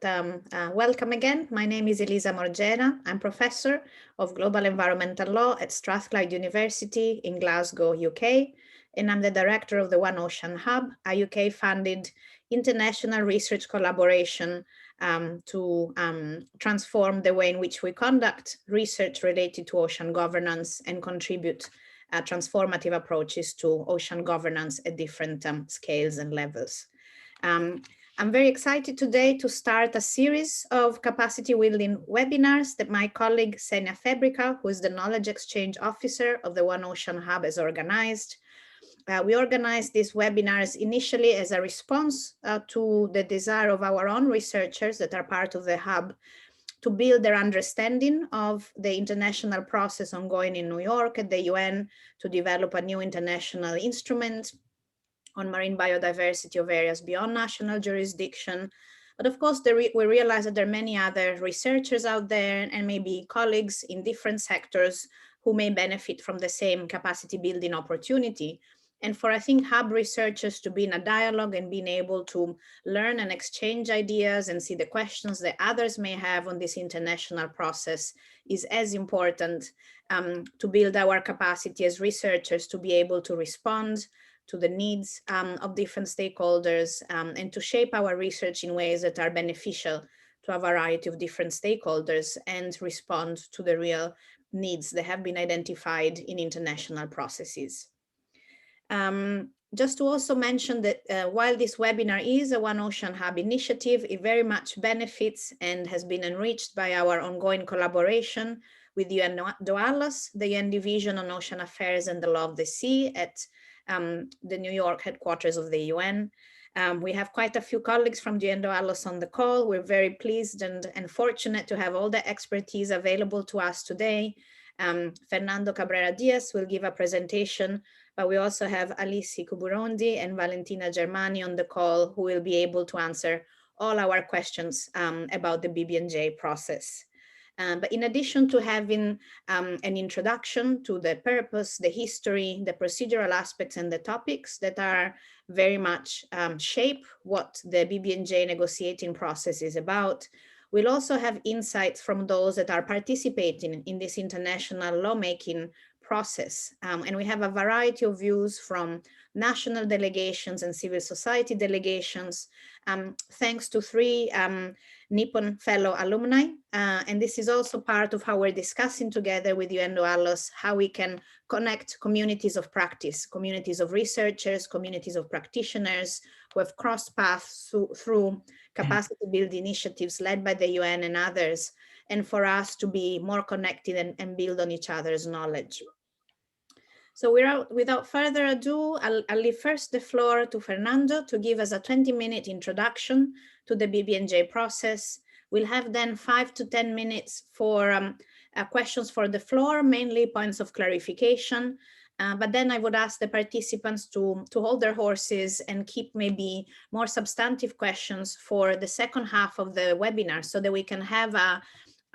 welcome again. My name is Elisa Morgera. I'm professor of global environmental law at Strathclyde University in Glasgow, UK, and I'm the director of the One Ocean Hub, a UK-funded international research collaboration to transform the way in which we conduct research related to ocean governance and contribute transformative approaches to ocean governance at different scales and levels. I'm very excited today to start a series of capacity building webinars that my colleague Senia Fabrica, who is the Knowledge Exchange Officer of the One Ocean Hub, has organized. We organized these webinars initially as a response to the desire of our own researchers that are part of the Hub to build their understanding of the international process ongoing in New York at the UN to develop a new international instrument on marine biodiversity of areas beyond national jurisdiction. But of course, we realize that there are many other researchers out there and maybe colleagues in different sectors who may benefit from the same capacity building opportunity. And for, I think, Hub researchers to be in a dialogue and being able to learn and exchange ideas and see the questions that others may have on this international process is as important to build our capacity as researchers to be able to respond to the needs of different stakeholders and to shape our research in ways that are beneficial to a variety of different stakeholders and respond to the real needs that have been identified in international processes. Just to also mention that while this webinar is a One Ocean Hub initiative, it very much benefits and has been enriched by our ongoing collaboration with UNDOALOS, the UN Division on Ocean Affairs and the Law of the Sea at the New York headquarters of the UN. We have quite a few colleagues from the UNDOALOS on the call. We're very pleased and fortunate to have all the expertise available to us today. Fernando Cabrera Diaz will give a presentation, but we also have Alice Kuburondi and Valentina Germani on the call who will be able to answer all our questions about the BBNJ process. But in addition to having an introduction to the purpose, the history, the procedural aspects and the topics that are very much shape what the BBNJ negotiating process is about, we'll also have insights from those that are participating in this international lawmaking process. And we have a variety of views from national delegations and civil society delegations, thanks to three Nippon Fellow alumni. And this is also part of how we're discussing together with UNDOALOS how we can connect communities of practice, communities of researchers, communities of practitioners who have crossed paths through capacity building initiatives led by the UN and others, and for us to be more connected and build on each other's knowledge. So without further ado, I'll leave first the floor to Fernando to give us a 20-minute introduction to the BBNJ process. We'll have then 5 to 10 minutes for questions for the floor, mainly points of clarification. But then I would ask the participants to hold their horses and keep maybe more substantive questions for the second half of the webinar so that we can have a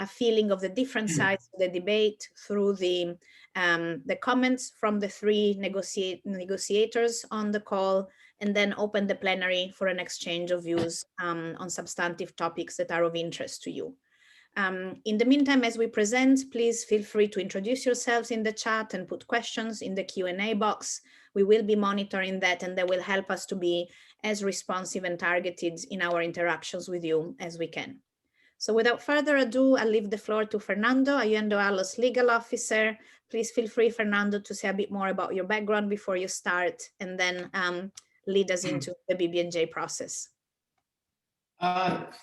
feeling of the different sides of the debate through the comments from the three negotiators on the call, and then open the plenary for an exchange of views on substantive topics that are of interest to you. In the meantime, as we present, please feel free to introduce yourselves in the chat and put questions in the Q&A box. We will be monitoring that, and that will help us to be as responsive and targeted in our interactions with you as we can. So without further ado, I'll leave the floor to Fernando, a UNDOALOS legal officer. Please feel free, Fernando, to say a bit more about your background before you start, and then lead us into the BBNJ process.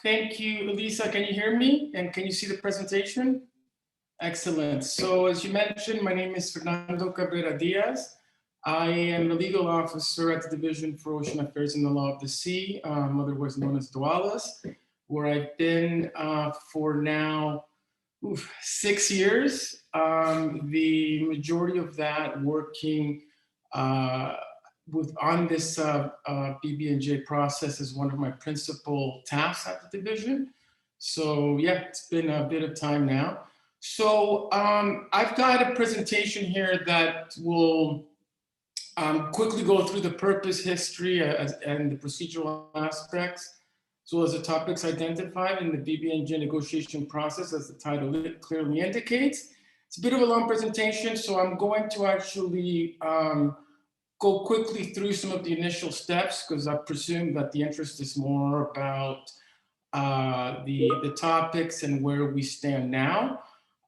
Thank you, Elisa. Can you hear me? And can you see the presentation? Excellent. So as you mentioned, my name is Fernando Cabrera Diaz. I am a legal officer at the Division for Ocean Affairs and the Law of the Sea, otherwise known as DOALOS, where I've been for now 6 years. The majority of that working on this BBNJ process is one of my principal tasks at the division. So yeah, it's been a bit of time now. So I've got a presentation here that will quickly go through the purpose, history, and the procedural aspects as well as the topics identified in the BBNJ negotiation process, as the title clearly indicates. It's a bit of a long presentation, so I'm going to actually go quickly through some of the initial steps, because I presume that the interest is more about the topics and where we stand now.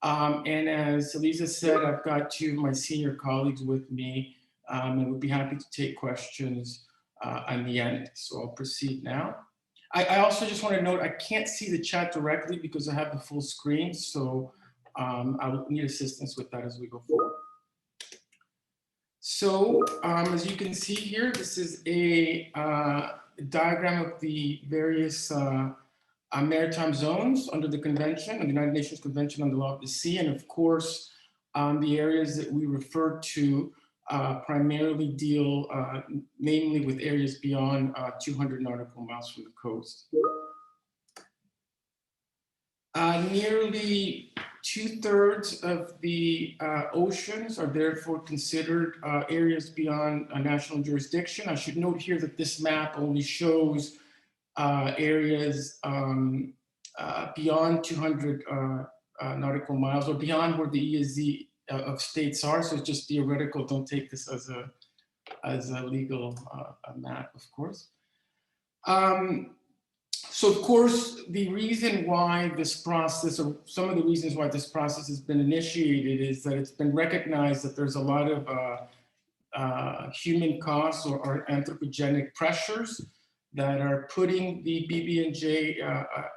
And as Elisa said, I've got two of my senior colleagues with me, and we'd be happy to take questions on the end. So I'll proceed now. I also just want to note, I can't see the chat directly because I have the full screen, so I will need assistance with that as we go forward. So as you can see here, this is a diagram of the various maritime zones under the convention, the United Nations Convention on the Law of the Sea. And of course, the areas that we refer to primarily deal mainly with areas beyond 200 nautical miles from the coast. Nearly 2/3 of the oceans are therefore considered areas beyond national jurisdiction. I should note here that this map only shows areas beyond 200 nautical miles, or beyond where the ESZ of states are. So it's just theoretical. Don't take this as a legal map, of course. So of course, the reason why this process, or some of the reasons why this process has been initiated, is that it's been recognized that there's a lot of human costs or anthropogenic pressures that are putting the BBNJ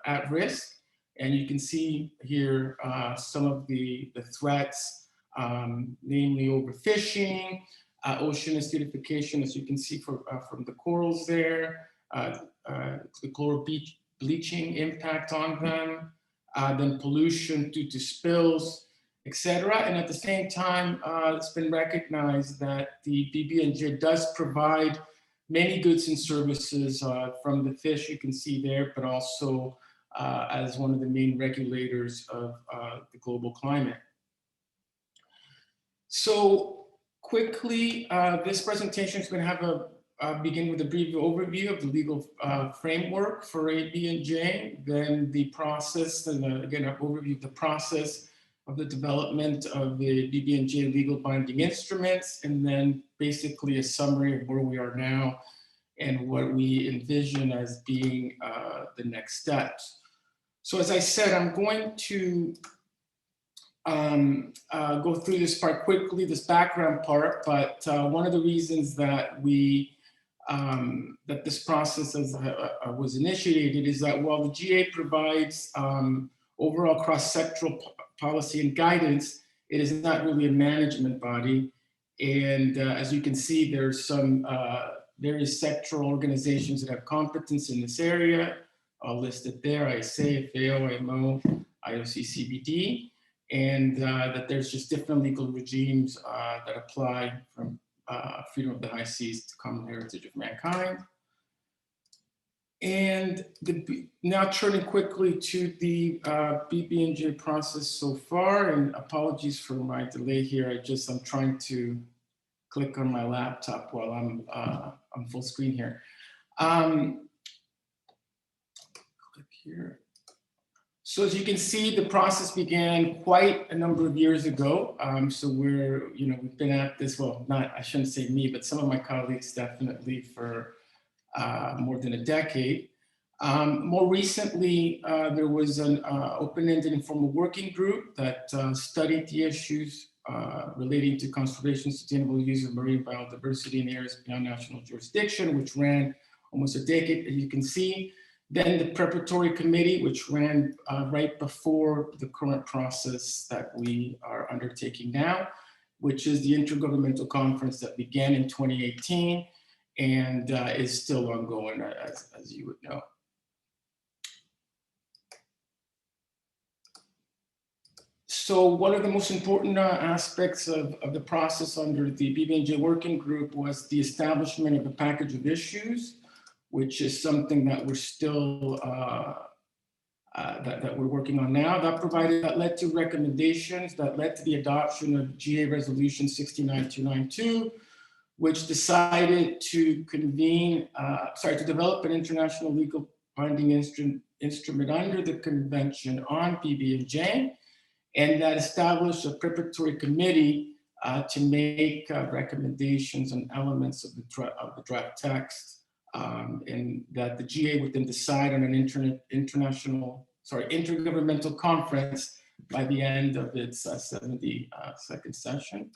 at risk. And you can see here some of the threats, namely overfishing, ocean acidification, as you can see from the corals there, the coral bleaching impact on them, then pollution due to spills, etc. And at the same time, it's been recognized that the BBNJ does provide many goods and services from the fish you can see there, but also as one of the main regulators of the global climate. So quickly, this presentation is going to have begin with a brief overview of the legal framework for BBNJ, then the process, and again, an overview of the process of the development of the BBNJ legal binding instruments, and then basically a summary of where we are now and what we envision as being the next steps. So as I said, I'm going to go through this part quickly, this background part, but one of the reasons that that this process was initiated is that while the GA provides overall cross-sectoral policy and guidance, it is not really a management body. And as you can see, there's some various sectoral organizations that have competence in this area. I'll list it there: ISA, FAO, IMO, IOC, CBD, and that there's just different legal regimes that apply from freedom of the high seas to common heritage of mankind. And now turning quickly to the BBNJ process so far, and apologies for my delay here. I'm trying to click on my laptop while I'm full screen here. Click here. So as you can see, the process began quite a number of years ago. So we've been at this, well, I shouldn't say me, but some of my colleagues definitely for more than a decade. More recently, there was an open-ended informal working group that studied the issues relating to conservation, sustainable use of marine biodiversity in areas beyond national jurisdiction, which ran almost a decade, as you can see. Then the preparatory committee, which ran right before the current process that we are undertaking now, which is the Intergovernmental Conference that began in 2018 and is still ongoing, as you would know. So one of the most important aspects of the process under the BBNJ working group was the establishment of a package of issues, which is something that we're still that we're working on now. That led to recommendations that led to the adoption of GA Resolution 69292, which decided to to develop an international legal binding instrument under the Convention on BBNJ, and that established a preparatory committee to make recommendations on elements of the draft text, and that the GA would then decide on an intergovernmental conference by the end of its 72nd session.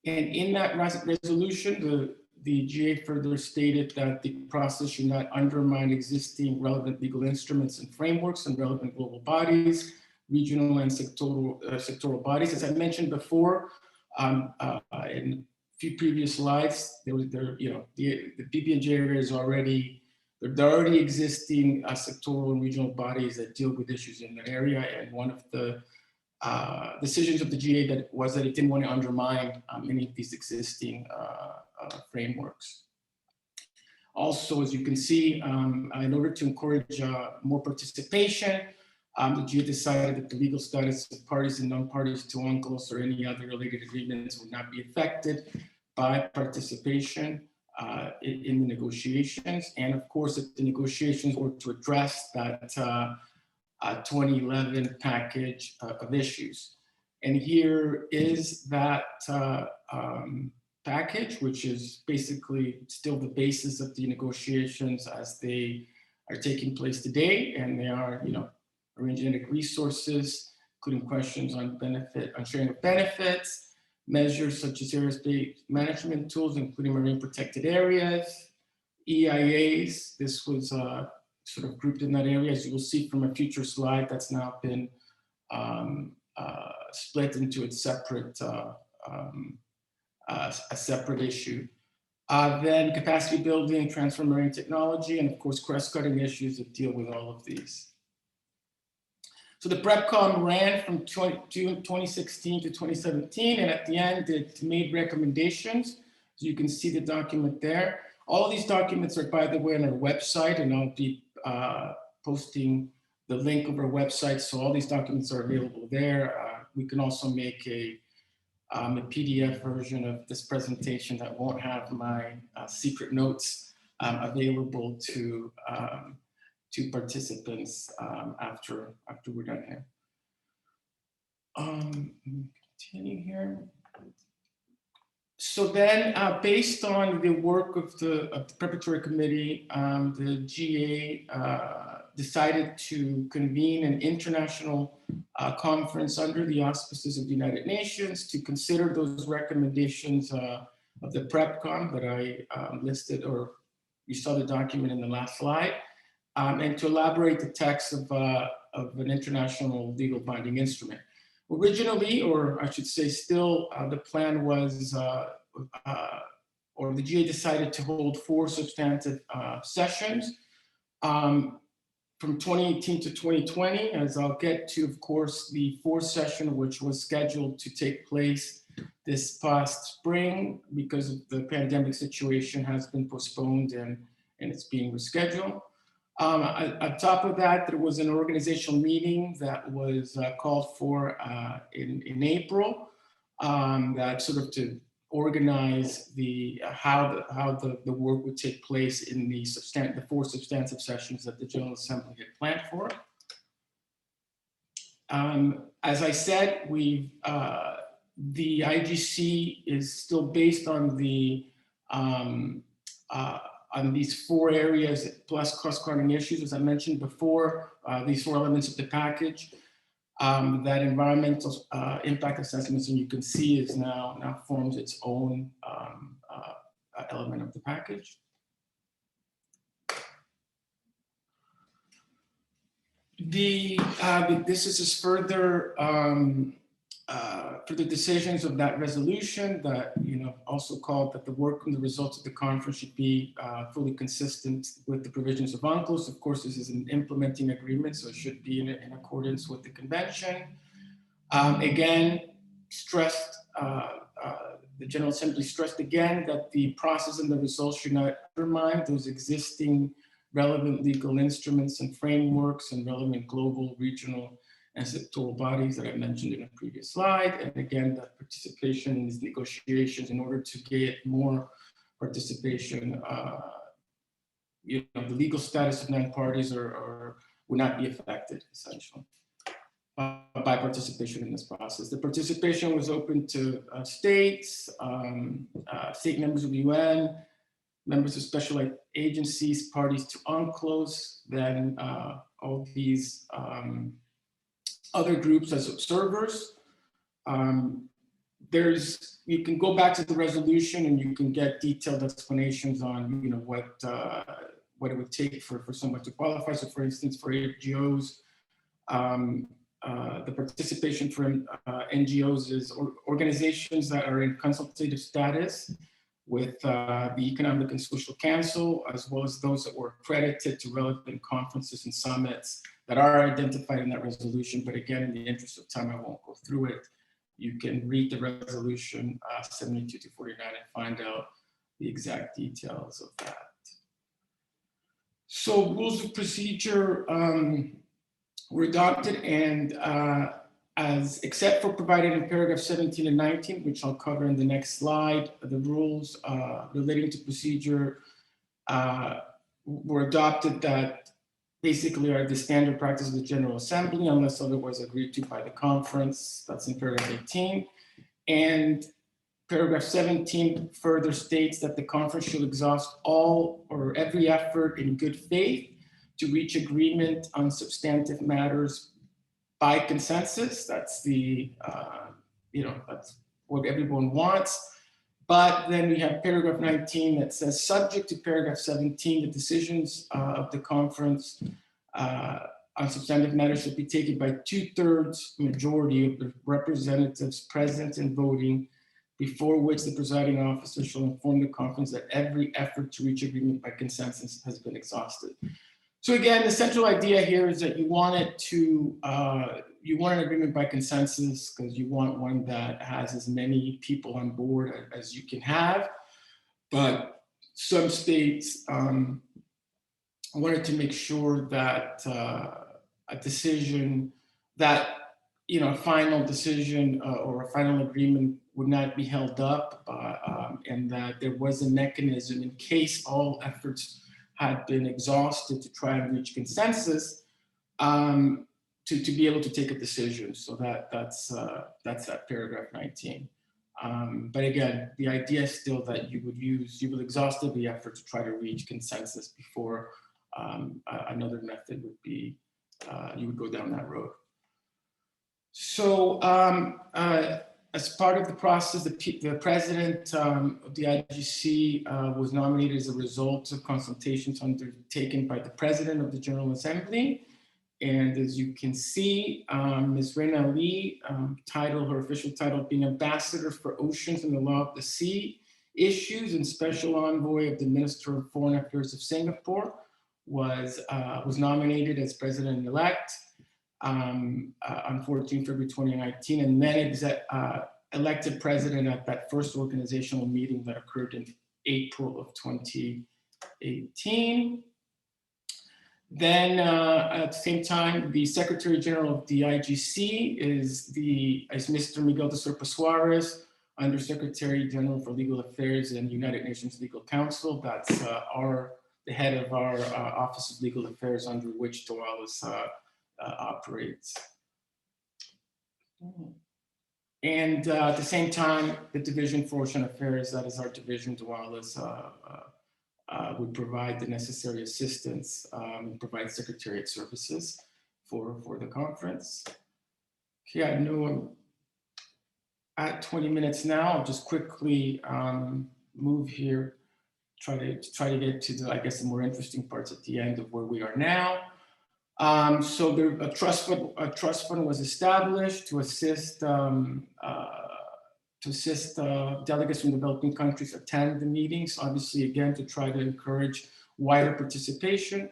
And in that resolution, the GA further stated that the process should not undermine existing relevant legal instruments and frameworks and relevant global bodies, regional and sectoral bodies. As I mentioned before, in a few previous slides, the BBNJ area is already, there are already existing sectoral and regional bodies that deal with issues in that area. And one of the decisions of the GA was that it didn't want to undermine any of these existing frameworks. Also, as you can see, in order to encourage more participation, the GA decided that the legal status of parties and non-parties to UNCLOS or any other related agreements would not be affected by participation in the negotiations. And of course, if the negotiations were to address that 2011 package of issues. And here is that package, which is basically still the basis of the negotiations as they are taking place today. And they are, arranging resources, including questions on sharing of benefits, measures such as airspace management tools, including marine protected areas, EIAs. This was sort of grouped in that area. As you will see from a future slide, that's now been split into its separate, a separate issue. Then capacity building, transfer marine technology, and of course, cross-cutting issues that deal with all of these. So the PrepCom ran from June 2016 to 2017, and at the end, it made recommendations. So you can see the document there. All of these documents are, by the way, on our website, and I'll be posting the link of our website. So all these documents are available there. We can also make a PDF version of this presentation that won't have my secret notes available to participants after we're done here. Continue here. So then, based on the work of the preparatory committee, the GA decided to convene an international conference under the auspices of the United Nations to consider those recommendations of the PrepCom that I listed, or you saw the document in the last slide, and to elaborate the text of an international legal binding instrument. Originally, or I should say still, the plan was, or the GA decided to hold 4 substantive sessions from 2018 to 2020, as I'll get to, of course, the 4th session, which was scheduled to take place this past spring because of the pandemic situation, has been postponed and it's being rescheduled. On top of that, there was an organizational meeting that was called for in April, that sort of to organize how the work would take place in the 4 substantive sessions that the General Assembly had planned for. As I said, the IGC is still based on on these 4 areas plus cross-cutting issues. As I mentioned before, these 4 elements of the package, that environmental impact assessments, and you can see is now forms its own element of the package. This is just further for the decisions of that resolution that, also called that the work and the results of the conference should be fully consistent with the provisions of UNCLOS. Of course, this is an implementing agreement, so it should be in accordance with the convention. Again, stressed, the General Assembly stressed again that the process and the results should not undermine those existing relevant legal instruments and frameworks and relevant global, regional, and sectoral bodies that I mentioned in a previous slide. And again, that participation in these negotiations, in order to get more participation, the legal status of non-parties would not be affected, essentially, by participation in this process. The participation was open to states, state members of the UN, members of special agencies, parties to UNCLOS, then all these other groups as observers. You can go back to the resolution and you can get detailed explanations on what it would take for someone to qualify. So for instance, for NGOs, the participation for NGOs is organizations that are in consultative status with the Economic and Social Council, as well as those that were accredited to relevant conferences and summits that are identified in that resolution. But again, in the interest of time, I won't go through it. You can read the resolution 72 to 49 and find out the exact details of that. So rules of procedure were adopted, and except for provided in paragraph 17 and 19, which I'll cover in the next slide, the rules relating to procedure were adopted that basically are the standard practice of the General Assembly unless otherwise agreed to by the conference. That's in paragraph 18. And paragraph 17 further states that the conference should exhaust all or every effort in good faith to reach agreement on substantive matters by consensus. That's that's what everyone wants. But then we have paragraph 19 that says, subject to paragraph 17, the decisions of the conference on substantive matters should be taken by 2/3 majority of the representatives present and voting, before which the presiding officer shall inform the conference that every effort to reach agreement by consensus has been exhausted. So again, the central idea here is that you want an agreement by consensus because you want one that has as many people on board as you can have. But some states wanted to make sure that a decision that, a final decision or a final agreement would not be held up, and that there was a mechanism in case all efforts had been exhausted to try and reach consensus, to be able to take a decision. So that's that paragraph 19. But again, the idea is still that you will exhaust the effort to try to reach consensus before another method would be, you would go down that road. So as part of the process, the president of the IGC was nominated as a result of consultations undertaken by the president of the General Assembly. And as you can see, Ms. Reina Lee, her official title being Ambassador for Oceans and the Law of the Sea Issues and Special Envoy of the Minister of Foreign Affairs of Singapore, was nominated as president-elect on 14 February 2019, and then elected president at that first organizational meeting that occurred in April of 2018. Then at the same time, the Secretary General of the IGC is Mr. Miguel de Serpa Suarez, Undersecretary General for Legal Affairs and United Nations Legal Council. That's the head of our Office of Legal Affairs, under which UNDOALOS operates. And at the same time, the Division for Ocean Affairs, that is our division, UNDOALOS, would provide the necessary assistance and provide secretariat services for the conference. Okay, I know I'm at 20 minutes now. I'll just quickly move here, try to get to the, I guess, the more interesting parts at the end of where we are now. So a trust fund was established to assist delegates from developing countries attend the meetings, obviously, again, to try to encourage wider participation.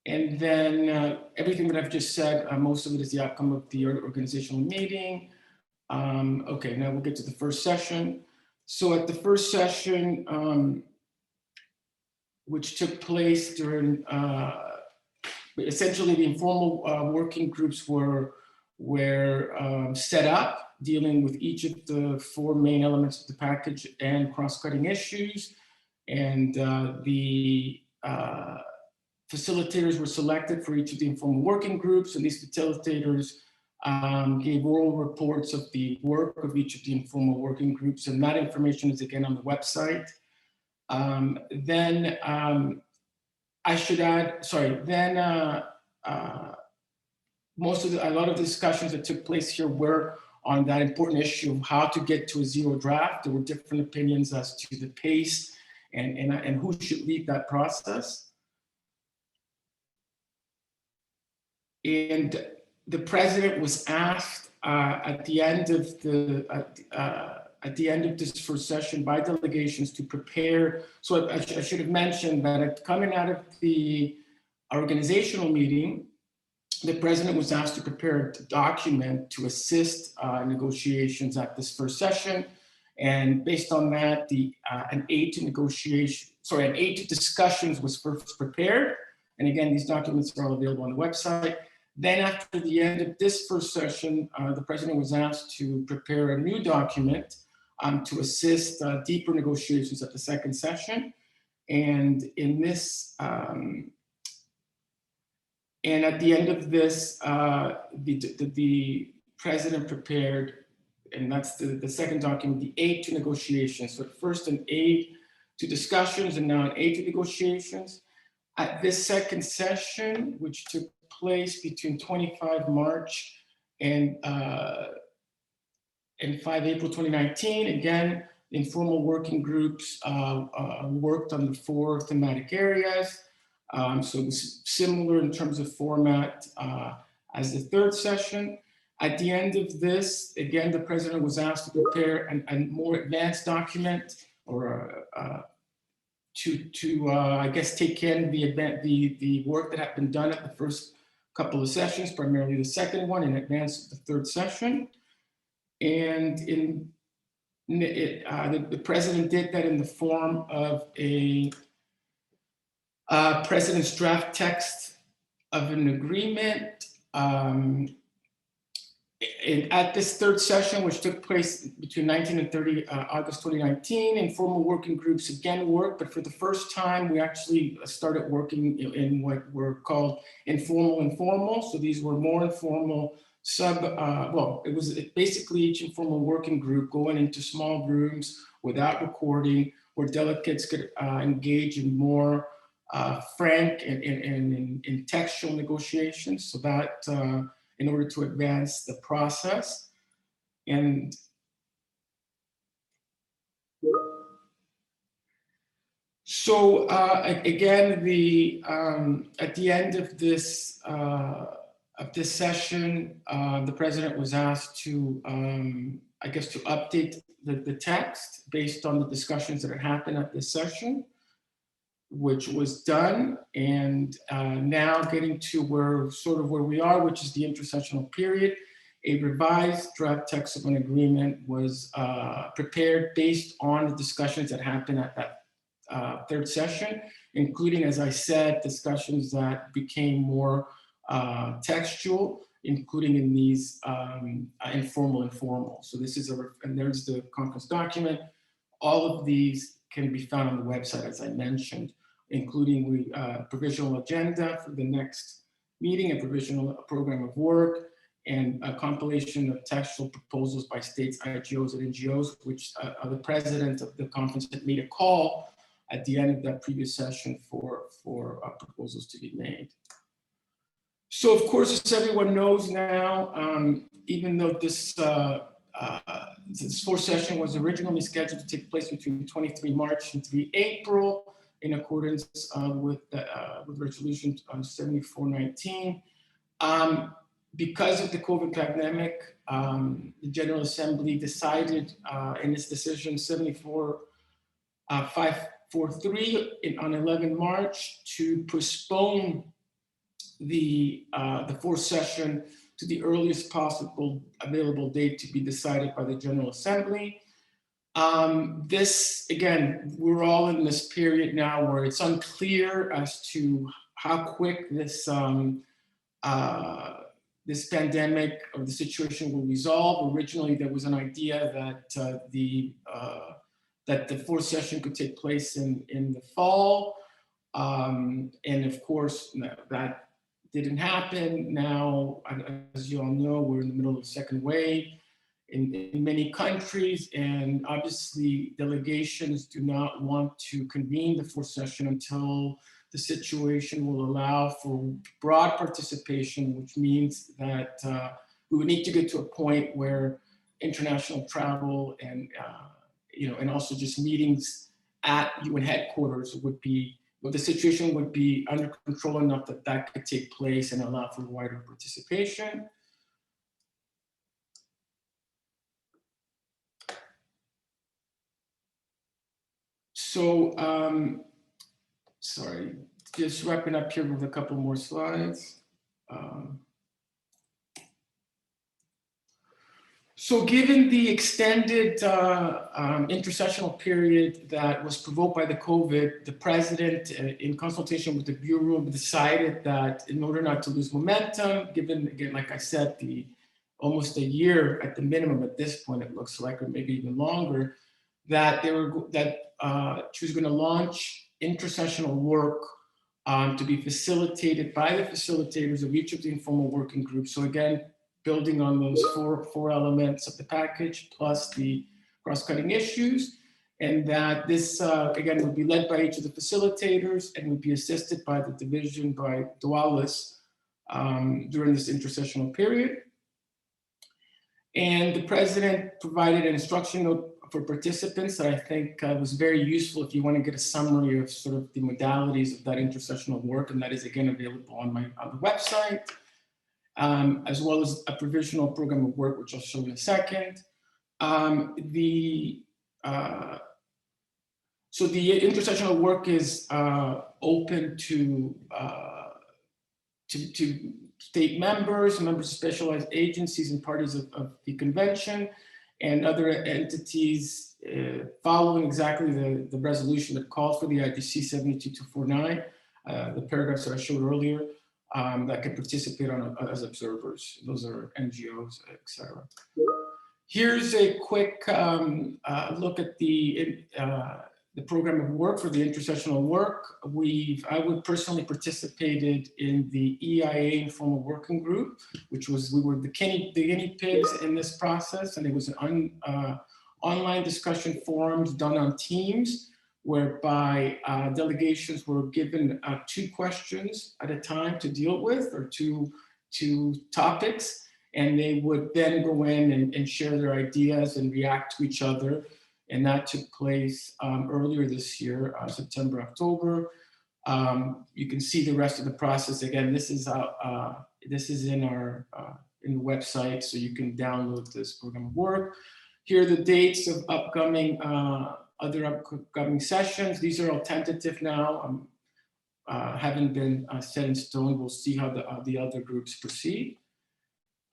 And then everything that I've just said, most of it is the outcome of the organizational meeting. Okay, now we'll get to the first session. So at the first session, which took place during, essentially the informal working groups were set up, dealing with each of the 4 main elements of the package and cross-cutting issues. And the facilitators were selected for each of the informal working groups, and these facilitators gave oral reports of the work of each of the informal working groups, and that information is again on the website. I should add, sorry, then a lot of the discussions that took place here were on that important issue of how to get to a zero draft. There were different opinions as to the pace and who should lead that process. And the president was asked at the end of this first session by delegations to prepare. So I should have mentioned that coming out of the organizational meeting, the president was asked to prepare a document to assist negotiations at this first session. And based on that, an aid to discussions was first prepared. And again, these documents are all available on the website. Then after the end of this first session, the president was asked to prepare a new document to assist deeper negotiations at the second session. And in this, and at the end of this, the president prepared, and that's the second document, the aid to negotiations. So first an aid to discussions and now an aid to negotiations. At this second session, which took place between 25 March and 5 April 2019, again, informal working groups worked on the 4 thematic areas. So it was similar in terms of format as the third session. At the end of this, again, the president was asked to prepare a more advanced document or to I guess take in the work that had been done at the first couple of sessions, primarily the second one in advance of the third session. And the president did that in the form of a president's draft text of an agreement. At this third session, which took place between 19 and 30 August 2019, informal working groups again worked, but for the first time, we actually started working in what were called informal. So these were more informal it was basically each informal working group going into small rooms without recording, where delegates could engage in more frank and in textual negotiations, so that in order to advance the process. And so again, at the end of this session, the president was asked to, I guess, to update the text based on the discussions that had happened at this session, which was done. And now getting to where we are, which is the intersessional period, a revised draft text of an agreement was prepared based on the discussions that happened at that third session, including, as I said, discussions that became more textual, including in these informal. So this is and there's the conference document. All of these can be found on the website, as I mentioned, including provisional agenda for the next meeting, a provisional program of work, and a compilation of textual proposals by states, IGOs, and NGOs, which the president of the conference had made a call at the end of that previous session for proposals to be made. So, of course, as everyone knows now, even though this fourth session was originally scheduled to take place between 23 March and 3 April, in accordance with Resolution 7419. Because of the COVID pandemic, the General Assembly decided in its decision 74543 on 11 March to postpone the fourth session to the earliest possible available date to be decided by the General Assembly. This, again, we're all in this period now where it's unclear as to how quick this this pandemic or the situation will resolve. Originally, there was an idea that the that the fourth session could take place in the fall. And of course, that didn't happen. Now, as you all know, we're in the middle of the second wave in many countries, and obviously delegations do not want to convene the fourth session until the situation will allow for broad participation, which means that we would need to get to a point where international travel and and also just meetings at UN headquarters would be, well, the situation would be under control enough that that could take place and allow for wider participation. So, sorry, just wrapping up here with a couple more slides. So given the extended intersessional period that was provoked by the COVID, the president, in consultation with the Bureau, decided that in order not to lose momentum, given, again, like I said, the almost a year at the minimum at this point, it looks like, or maybe even longer, that she was going to launch intersessional work to be facilitated by the facilitators of each of the informal working groups. So again, building on those four elements of the package, plus the cross-cutting issues, and that this, again, would be led by each of the facilitators and would be assisted by the division, by UNDOALOS, during this intersessional period. And the president provided an instruction note for participants that I think was very useful if you want to get a summary of sort of the modalities of that intersessional work, and that is again available on the website. As well as a provisional program of work, which I'll show in a second. So the intersessional work is open to state members, members of specialized agencies and parties of the convention, and other entities following exactly the resolution that called for the IGC 72249, the paragraphs that I showed earlier. That can participate as observers. Those are NGOs, etc. Here's a quick look at the program of work for the intersessional work. I would personally participated in the EIA informal working group, which was, we were the guinea pigs in this process, and it was an online discussion forums done on Teams, whereby delegations were given 2 questions at a time to deal with, or two topics, and they would then go in and share their ideas and react to each other. And that took place earlier this year, September, October. You can see the rest of the process. Again, this is in the website, so you can download this program of work. Here are the dates of upcoming other upcoming sessions. These are all tentative now, haven't been set in stone. We'll see how the other groups proceed.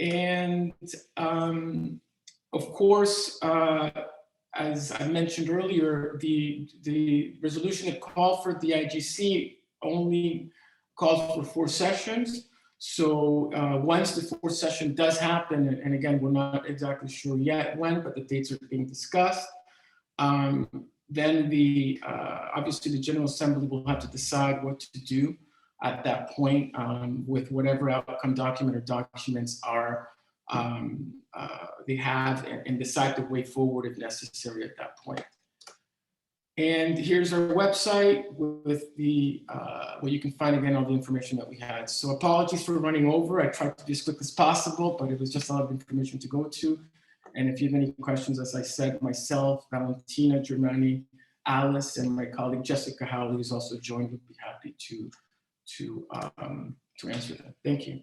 And of course, as I mentioned earlier, the resolution that called for the IGC only calls for 4 sessions. So once the 4th session does happen, and again, we're not exactly sure yet when, but the dates are being discussed, then obviously the General Assembly will have to decide what to do at that point with whatever outcome document or documents they have, and decide the way forward if necessary at that point. And here's our website with the where you can find again all the information that we had. So apologies for running over. I tried to be as quick as possible, but it was just a lot of information to go to. And if you have any questions, as I said, myself, Valentina Germani, Alice, and my colleague Jessica Howley, who's also joined, would be happy to answer them. Thank you.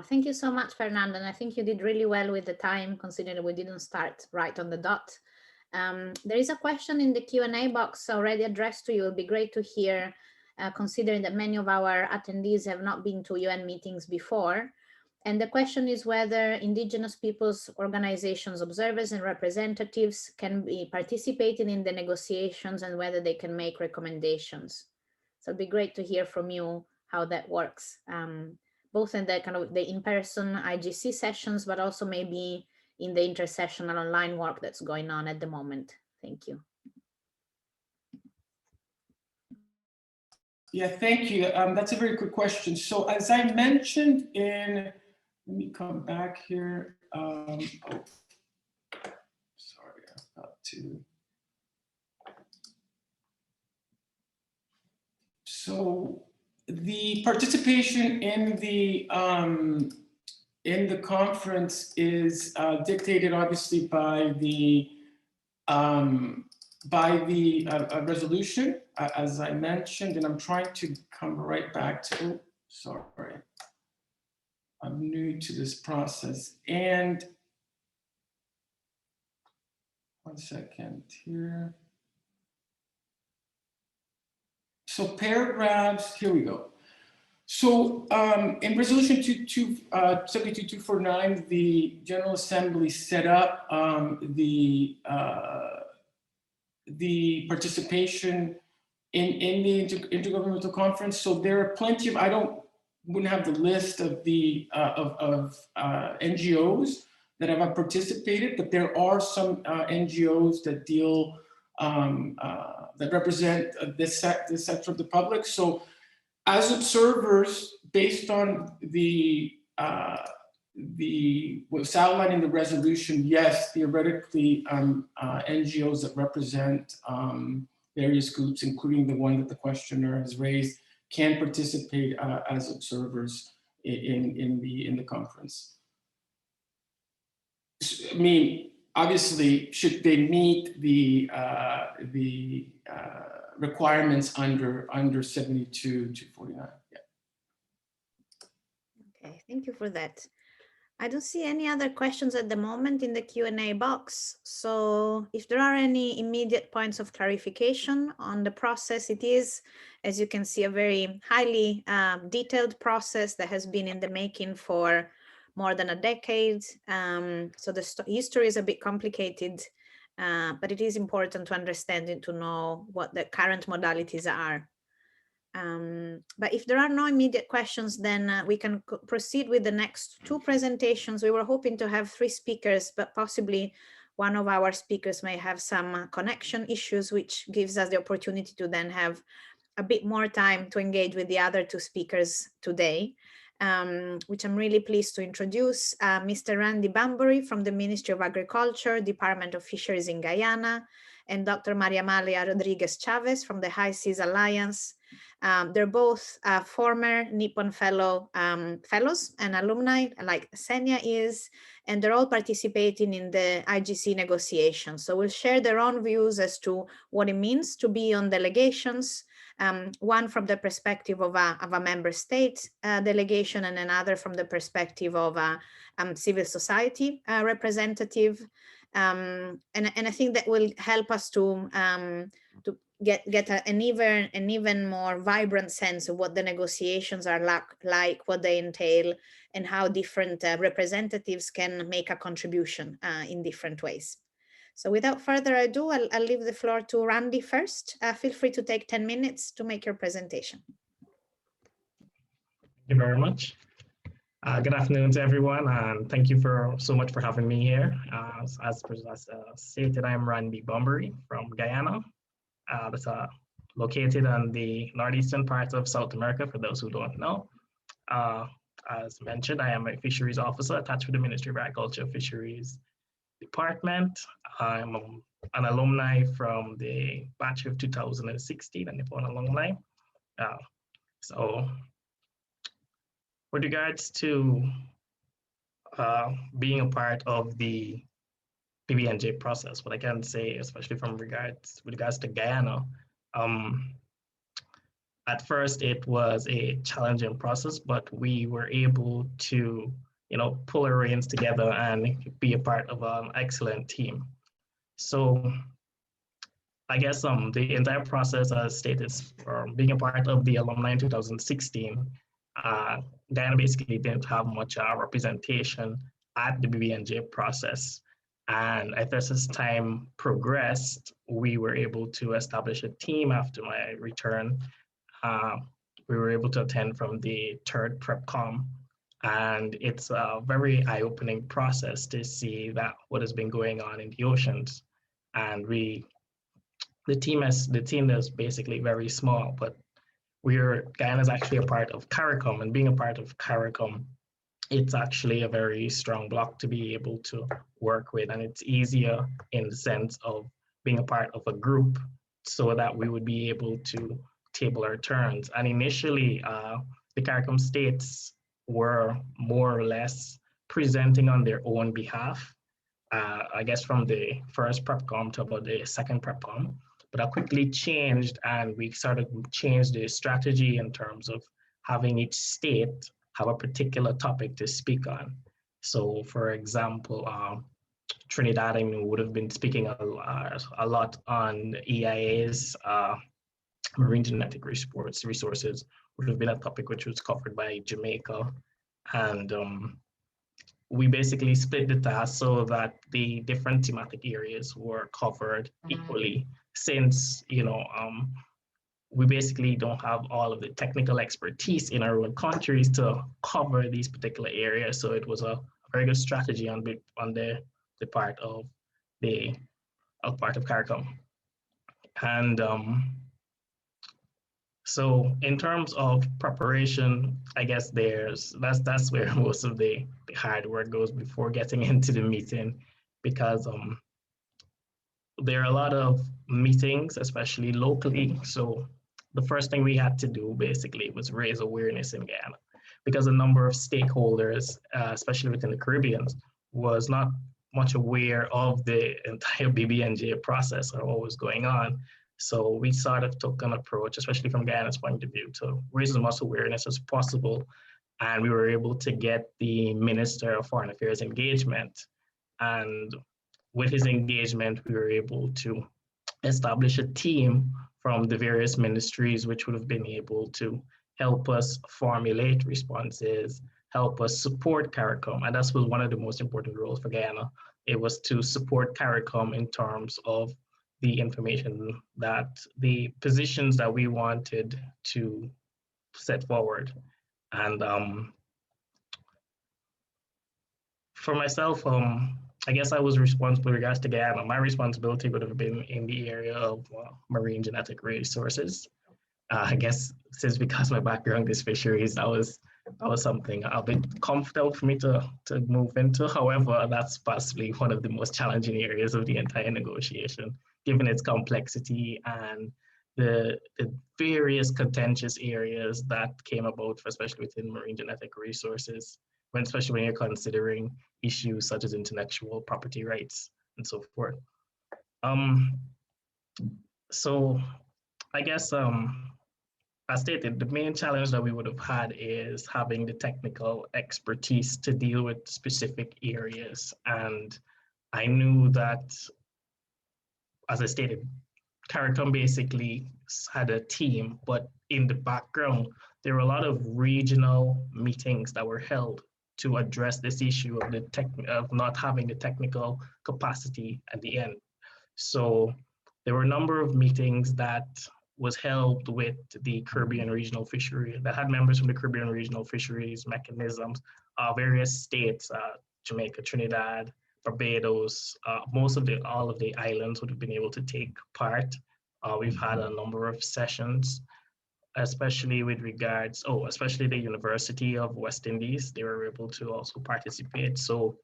Thank you so much, Fernando. And I think you did really well with the time, considering we didn't start right on the dot. There is a question in the Q&A box already addressed to you. It would be great to hear, considering that many of our attendees have not been to UN meetings before. And the question is whether indigenous peoples, organizations, observers, and representatives can be participating in the negotiations and whether they can make recommendations. So it'd be great to hear from you how that works, both in the kind of the in-person IGC sessions, but also maybe in the intersessional online work that's going on at the moment. Thank you. Yeah, thank you. That's a very good question. So as I mentioned let me come back here. Oh, sorry, I'm about to. So the participation in the conference is dictated obviously by the resolution, as I mentioned, and I'm trying to come right back to, oh, sorry, I'm new to this process. And one second here. So paragraphs, here we go. So in resolution 72249, the General Assembly set up the participation in the intergovernmental conference. So there are plenty of, wouldn't have the list of the NGOs that have participated, but there are some NGOs that deal that represent this sector of the public. So as observers, based on what's outlined in the resolution, yes, theoretically, NGOs that represent various groups, including the one that the questioner has raised, can participate as observers in the conference. I mean, obviously, should they meet the requirements under 72-249? Yeah. Okay, thank you for that. I don't see any other questions at the moment in the Q&A box. So if there are any immediate points of clarification on the process, it is, as you can see, a very highly detailed process that has been in the making for more than a decade. So the history is a bit complicated, but it is important to understand and to know what the current modalities are. But if there are no immediate questions, then we can proceed with the next two presentations. We were hoping to have 3 speakers, but possibly one of our speakers may have some connection issues, which gives us the opportunity to then have a bit more time to engage with the other 2 speakers today, which I'm really pleased to introduce. Mr. Randy Bambury from the Ministry of Agriculture, Department of Fisheries in Guyana, and Dr. Maria Amalia Rodriguez Chavez from the High Seas Alliance. They're both former Nippon fellows and alumni, like Senya is, and they're all participating in the IGC negotiations. So we'll share their own views as to what it means to be on delegations, one from the perspective of a member state delegation, and another from the perspective of a civil society representative. And I think that will help us to get an even more vibrant sense of what the negotiations are like, what they entail, and how different representatives can make a contribution in different ways. So without further ado, I'll leave the floor to Randy first. Feel free to take 10 minutes to make your presentation. Thank you very much. Good afternoon to everyone, and thank you so much for having me here. As stated, I'm Randy Bambury from Guyana. That's located on the northeastern part of South America, for those who don't know. As mentioned, I am a fisheries officer attached to the Ministry of Agriculture Fisheries Department. I'm an alumni from the batch of 2016, and Nippon alumni. So with regards to being a part of the BBNJ process, what I can say, especially with regards to Guyana, at first it was a challenging process, but we were able to, pull our reins together and be a part of an excellent team. So I guess the entire process, as stated, being a part of the alumni in 2016, Guyana basically didn't have much representation at the BBNJ process. And as time progressed, we were able to establish a team after my return. We were able to attend from the 3rd PrepCom, and it's a very eye-opening process to see that what has been going on in the oceans. And the team is basically very small, but Guyana is actually a part of CARICOM, and being a part of CARICOM, it's actually a very strong block to be able to work with, and it's easier in the sense of being a part of a group so that we would be able to table our turns. And initially, the CARICOM states were more or less presenting on their own behalf, I guess from the first PrepCom to about the second PrepCom, but that quickly changed, and we started to change the strategy in terms of having each state have a particular topic to speak on. So for example, Trinidad, I mean, would have been speaking a lot on EIA's marine genetic resources, would have been a topic which was covered by Jamaica. And we basically split the task so that the different thematic areas were covered equally, since, we basically don't have all of the technical expertise in our own countries to cover these particular areas. So it was a very good strategy on the part of CARICOM. And so in terms of preparation, I guess that's where most of the hard work goes before getting into the meeting, because there are a lot of meetings, especially locally. So the first thing we had to do basically was raise awareness in Guyana, because a number of stakeholders, especially within the Caribbean, was not much aware of the entire BBNJ process or what was going on. So we sort of took an approach, especially from Guyana's point of view, to raise as much awareness as possible. And we were able to get the Minister of Foreign Affairs engagement. And with his engagement, we were able to establish a team from the various ministries, which would have been able to help us formulate responses, help us support CARICOM. And that was one of the most important roles for Guyana. It was to support CARICOM in terms of the information, that the positions that we wanted to set forward. And for myself, I guess I was responsible with regards to Guyana. My responsibility would have been in the area of marine genetic resources. I guess since because my background is fisheries, that was something a bit comfortable for me to move into. However, that's possibly one of the most challenging areas of the entire negotiation, given its complexity and the various contentious areas that came about, especially within marine genetic resources, especially when you're considering issues such as intellectual property rights and so forth. So I guess as stated, the main challenge that we would have had is having the technical expertise to deal with specific areas. And I knew that, as I stated, CARICOM basically had a team, but in the background, there were a lot of regional meetings that were held to address this issue of not having the technical capacity at the end. So there were a number of meetings that was held with the Caribbean Regional Fishery, that had members from the Caribbean Regional Fisheries mechanisms, various states, Jamaica, Trinidad, Barbados, all of the islands would have been able to take part. We've had a number of sessions, especially with regards, especially the University of West Indies, they were able to also participate. So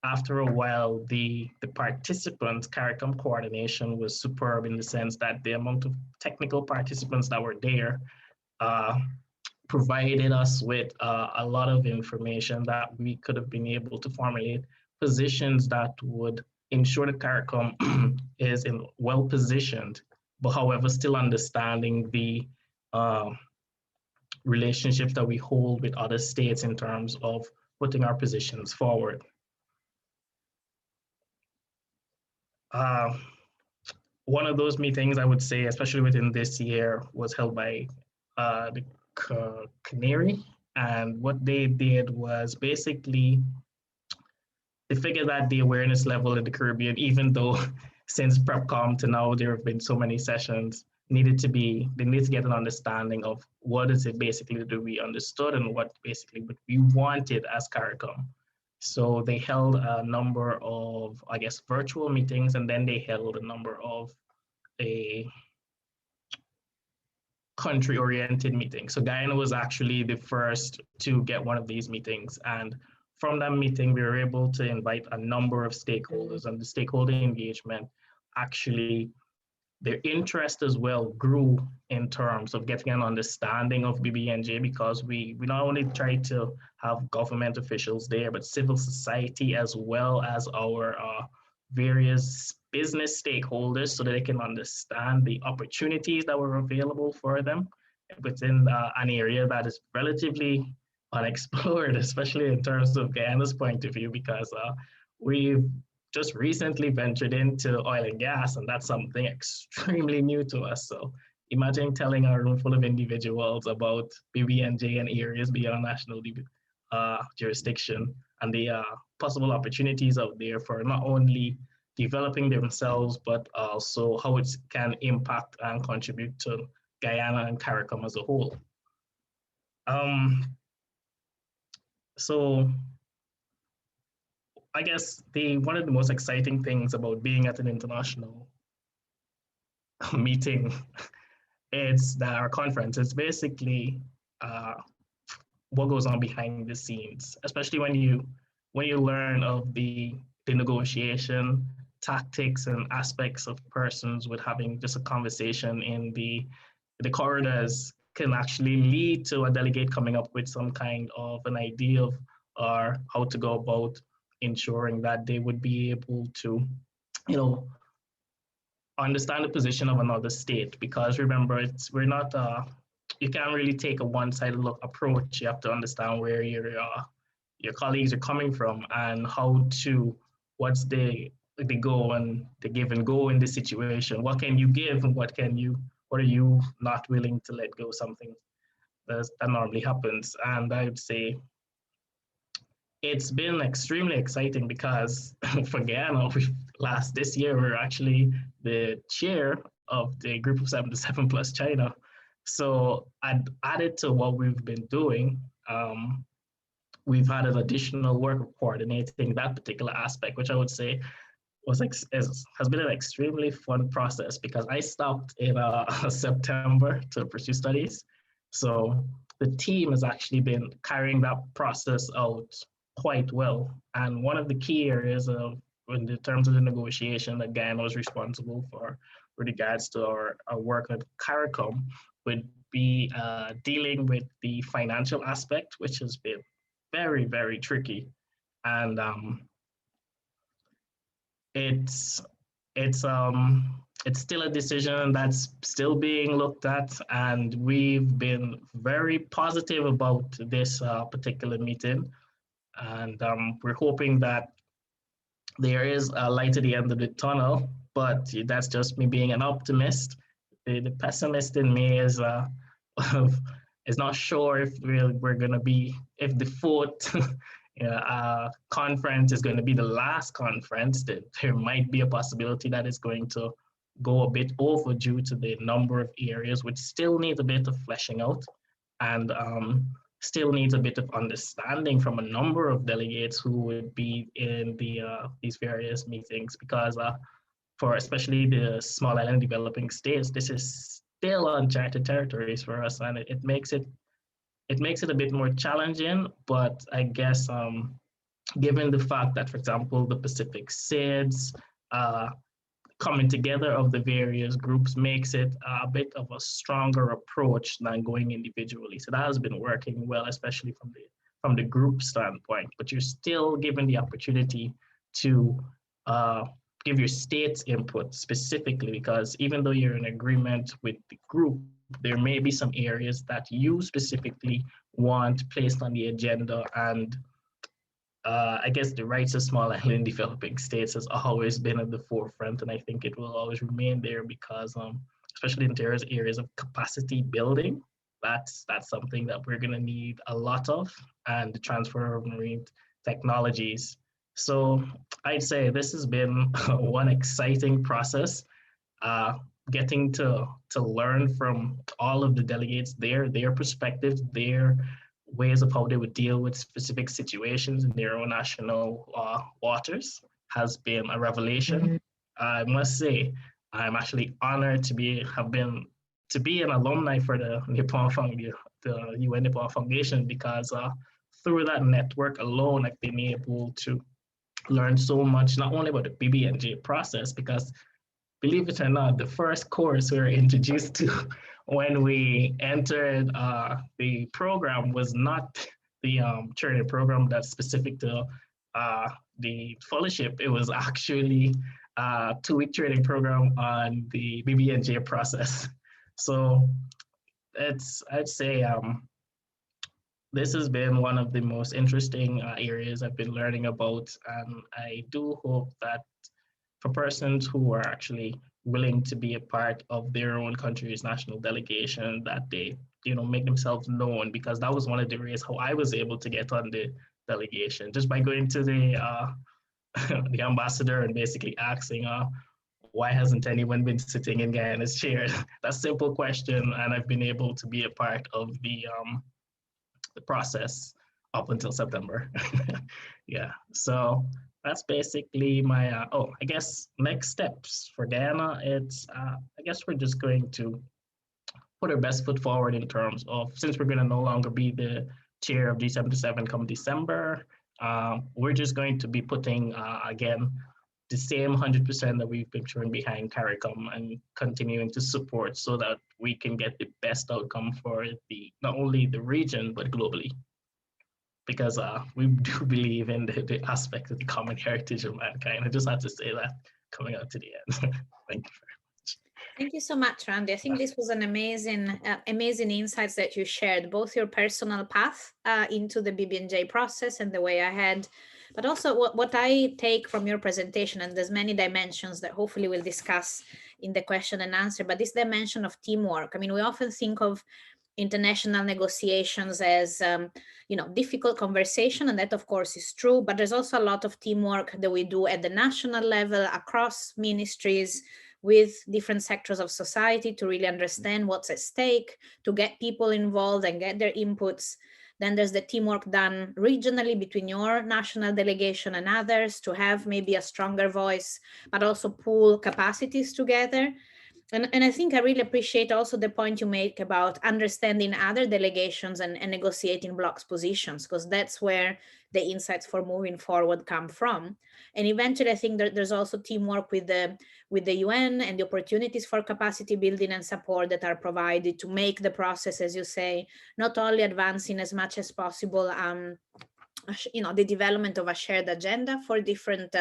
after a while, the participants, CARICOM coordination was superb in the sense that the amount of technical participants that were there provided us with a lot of information that we could have been able to formulate positions that would ensure that CARICOM is well positioned, but however, still understanding the relationships that we hold with other states in terms of putting our positions forward. One of those meetings, I would say, especially within this year, was held by the Canary. And what they did was basically, they figured that the awareness level in the Caribbean, even though since PrepCom to now, there have been so many sessions, they need to get an understanding of what is it basically that we understood and what basically what we wanted as CARICOM. So they held a number of, I guess, virtual meetings, and then they held a number of country-oriented meeting. So Guyana was actually the first to get one of these meetings. And from that meeting, we were able to invite a number of stakeholders, and the stakeholder engagement actually, their interest as well grew in terms of getting an understanding of BBNJ, because we not only try to have government officials there, but civil society as well as our various business stakeholders, so that they can understand the opportunities that were available for them within an area that is relatively unexplored, especially in terms of Guyana's point of view, because we've just recently ventured into oil and gas, and that's something extremely new to us. So imagine telling a room full of individuals about BBNJ and areas beyond national jurisdiction, and the possible opportunities out there for not only developing themselves, but also how it can impact and contribute to Guyana and CARICOM as a whole. So I guess one of the most exciting things about being at an international meeting is that our conference is basically what goes on behind the scenes, especially when you learn of the negotiation tactics and aspects of persons with having just a conversation in the corridors can actually lead to a delegate coming up with some kind of an idea of or how to go about ensuring that they would be able to, understand the position of another state. Because remember, we're not you can't really take a one-sided look approach. You have to understand where your colleagues are coming from and what's the go and the give and go in this situation. What can you give and what are you not willing to let go? Something that normally happens. And I would say it's been extremely exciting because for Guyana, this year, we're actually the chair of the group of 77 plus China. So added to what we've been doing, we've had an additional work of coordinating that particular aspect, which I would say has been an extremely fun process, because I stopped in September to pursue studies. So the team has actually been carrying that process out quite well. And one of the key areas in the terms of the negotiation that Guyana was responsible for with regards to our work at CARICOM would be dealing with the financial aspect, which has been very, very tricky. And it's still a decision that's still being looked at, and we've been very positive about this particular meeting. And we're hoping that there is a light at the end of the tunnel, but that's just me being an optimist. The pessimist in me is not sure if we're going to be, if the fourth conference is going to be the last conference. That there might be a possibility that it's going to go a bit over due to the number of areas which still need a bit of fleshing out, and still needs a bit of understanding from a number of delegates who would be in these various meetings, because for especially the small island developing states, this is still uncharted territories for us, and it makes it a bit more challenging. But I guess given the fact that, for example, the Pacific SIDS coming together of the various groups makes it a bit of a stronger approach than going individually. So that has been working well, especially from the group standpoint. But you're still given the opportunity to give your state's input specifically, because even though you're in agreement with the group, there may be some areas that you specifically want placed on the agenda. And I guess the rights of small island developing states has always been at the forefront, and I think it will always remain there, because especially in areas of capacity building, that's something that we're going to need a lot of, and the transfer of marine technologies. So I'd say this has been one exciting process, getting to learn from all of the delegates, their perspectives, their ways of how they would deal with specific situations in their own national waters has been a revelation. I must say, I'm actually honored to have been to be an alumni for the UN Nepal Foundation, because through that network alone, I've been able to learn so much, not only about the BBNJ process, because believe it or not, the first course we were introduced to when we entered the program was not the training program that's specific to the fellowship. It was actually a 2-week training program on the BBNJ process. So I'd say this has been one of the most interesting areas I've been learning about, and I do hope that for persons who are actually willing to be a part of their own country's national delegation, that they, make themselves known, because that was one of the ways how I was able to get on the delegation, just by going to the the ambassador and basically asking, why hasn't anyone been sitting in Guyana's chair? That simple question, and I've been able to be a part of the process up until September. Yeah, so that's basically my, I guess next steps for Guyana, it's, I guess we're just going to put our best foot forward in terms of, since we're going to no longer be the chair of G77 come December, we're just going to be putting, again, the same 100% that we've been showing behind CARICOM and continuing to support so that we can get the best outcome for the not only the region, but globally. Because we do believe in the aspect of the common heritage of mankind. I just had to say that coming out to the end. Thank you very much. Thank you so much, Randy. I think this was an amazing, amazing insights that you shared, both your personal path into the BBNJ process and the way ahead, but also what I take from your presentation, and there's many dimensions that hopefully we'll discuss in the question and answer, but this dimension of teamwork. I mean, we often think of international negotiations as, difficult conversation, and that of course is true, but there's also a lot of teamwork that we do at the national level across ministries with different sectors of society to really understand what's at stake, to get people involved and get their inputs. Then there's the teamwork done regionally between your national delegation and others to have maybe a stronger voice, but also pool capacities together. And I think I really appreciate also the point you make about understanding other delegations and negotiating blocks positions, because that's where the insights for moving forward come from. And eventually, I think that there's also teamwork with the UN and the opportunities for capacity building and support that are provided to make the process, as you say, not only advancing as much as possible, the development of a shared agenda for different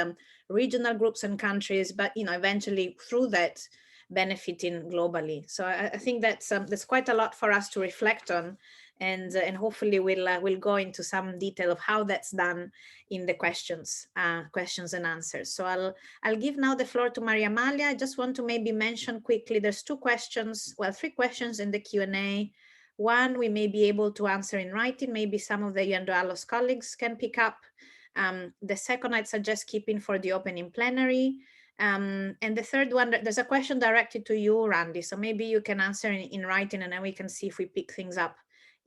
regional groups and countries, but eventually through that, benefiting globally. So I think that's there's quite a lot for us to reflect on, and hopefully we'll go into some detail of how that's done in the questions and answers. So I'll give now the floor to Maria Amalia. I just want to maybe mention quickly, there's 3 questions in the Q&A. One we may be able to answer in writing, maybe some of the UNDOALOS colleagues can pick up. The second I'd suggest keeping for the opening plenary. And the third one, there's a question directed to you, Randy, so maybe you can answer in writing, and then we can see if we pick things up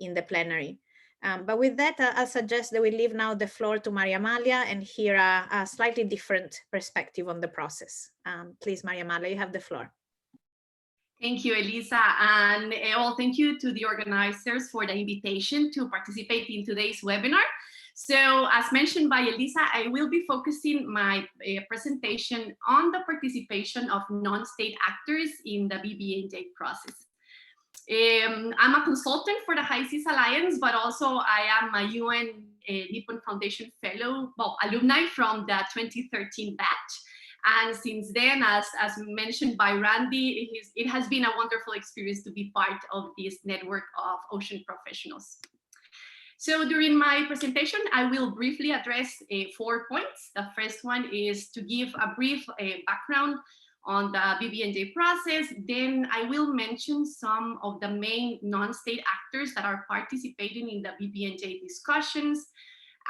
in the plenary. But with that, I'll suggest that we leave now the floor to Maria Amalia and hear a slightly different perspective on the process. Please, Maria Amalia, you have the floor. Thank you, Elisa, and thank you to the organizers for the invitation to participate in today's webinar. So as mentioned by Elisa, I will be focusing my presentation on the participation of non-state actors in the BBNJ process. I'm a consultant for the High Seas Alliance, but also I am a UN Nippon Foundation Fellow, alumni from the 2013 batch. And since then, as mentioned by Randy, it has been a wonderful experience to be part of this network of ocean professionals. So during my presentation, I will briefly address 4 points. The first one is to give a brief background on the BBNJ process. Then I will mention some of the main non-state actors that are participating in the BBNJ discussions.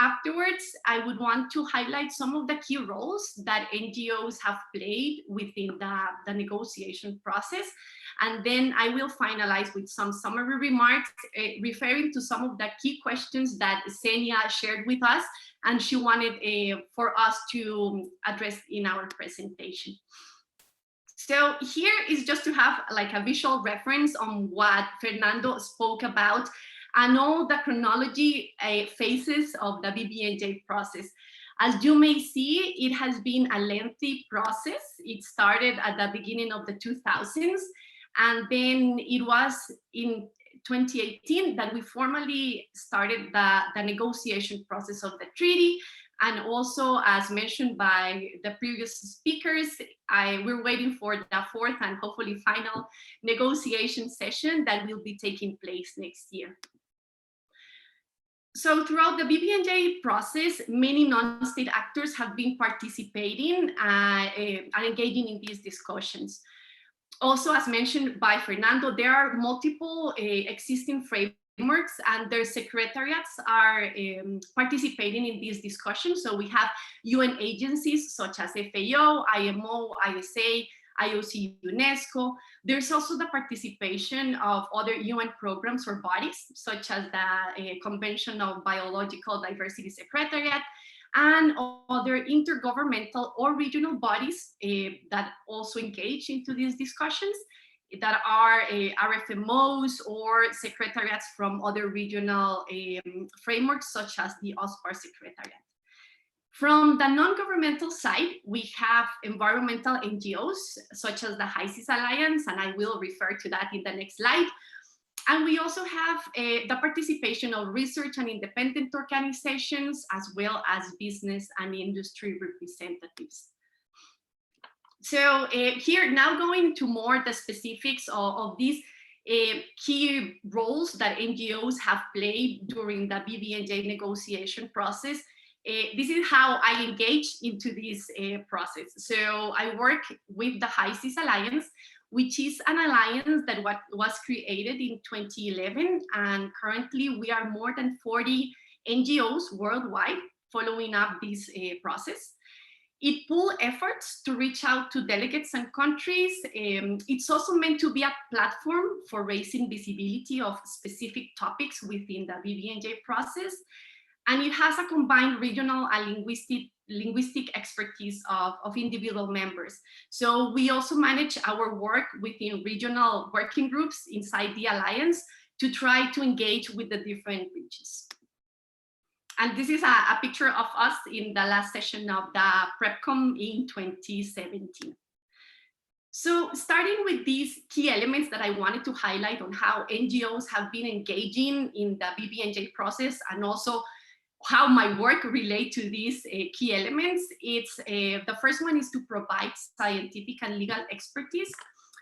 Afterwards, I would want to highlight some of the key roles that NGOs have played within the negotiation process. And then I will finalize with some summary remarks referring to some of the key questions that Xenia shared with us and she wanted for us to address in our presentation. So here is just to have like a visual reference on what Fernando spoke about and all the chronology phases of the BBNJ process. As you may see, it has been a lengthy process. It started at the beginning of the 2000s, and then it was in 2018 that we formally started the negotiation process of the treaty. And also, as mentioned by the previous speakers, we're waiting for the fourth and hopefully final negotiation session that will be taking place next year. So throughout the BBNJ process, many non-state actors have been participating and engaging in these discussions. Also, as mentioned by Fernando, there are multiple existing frameworks and their secretariats are participating in these discussions. So we have UN agencies such as FAO, IMO, ISA, IOC, UNESCO. There's also the participation of other UN programs or bodies, such as the Convention of Biological Diversity Secretariat, and other intergovernmental or regional bodies that also engage into these discussions, that are RFMOs or secretariats from other regional frameworks, such as the OSPAR Secretariat. From the non-governmental side, we have environmental NGOs, such as the HISIS Alliance, and I will refer to that in the next slide. And we also have the participation of research and independent organizations, as well as business and industry representatives. So here, now going to more the specifics of these key roles that NGOs have played during the BBNJ negotiation process. This is how I engage into this process. So I work with the HISIS Alliance, which is an alliance that was created in 2011. And currently we are more than 40 NGOs worldwide following up this process. It pulls efforts to reach out to delegates and countries. It's also meant to be a platform for raising visibility of specific topics within the BBNJ process. And it has a combined regional and linguistic expertise of individual members. So we also manage our work within regional working groups inside the Alliance to try to engage with the different regions. And this is a picture of us in the last session of the PrepCom in 2017. So starting with these key elements that I wanted to highlight on how NGOs have been engaging in the BBNJ process, and also how my work relates to these key elements. It's the first one is to provide scientific and legal expertise.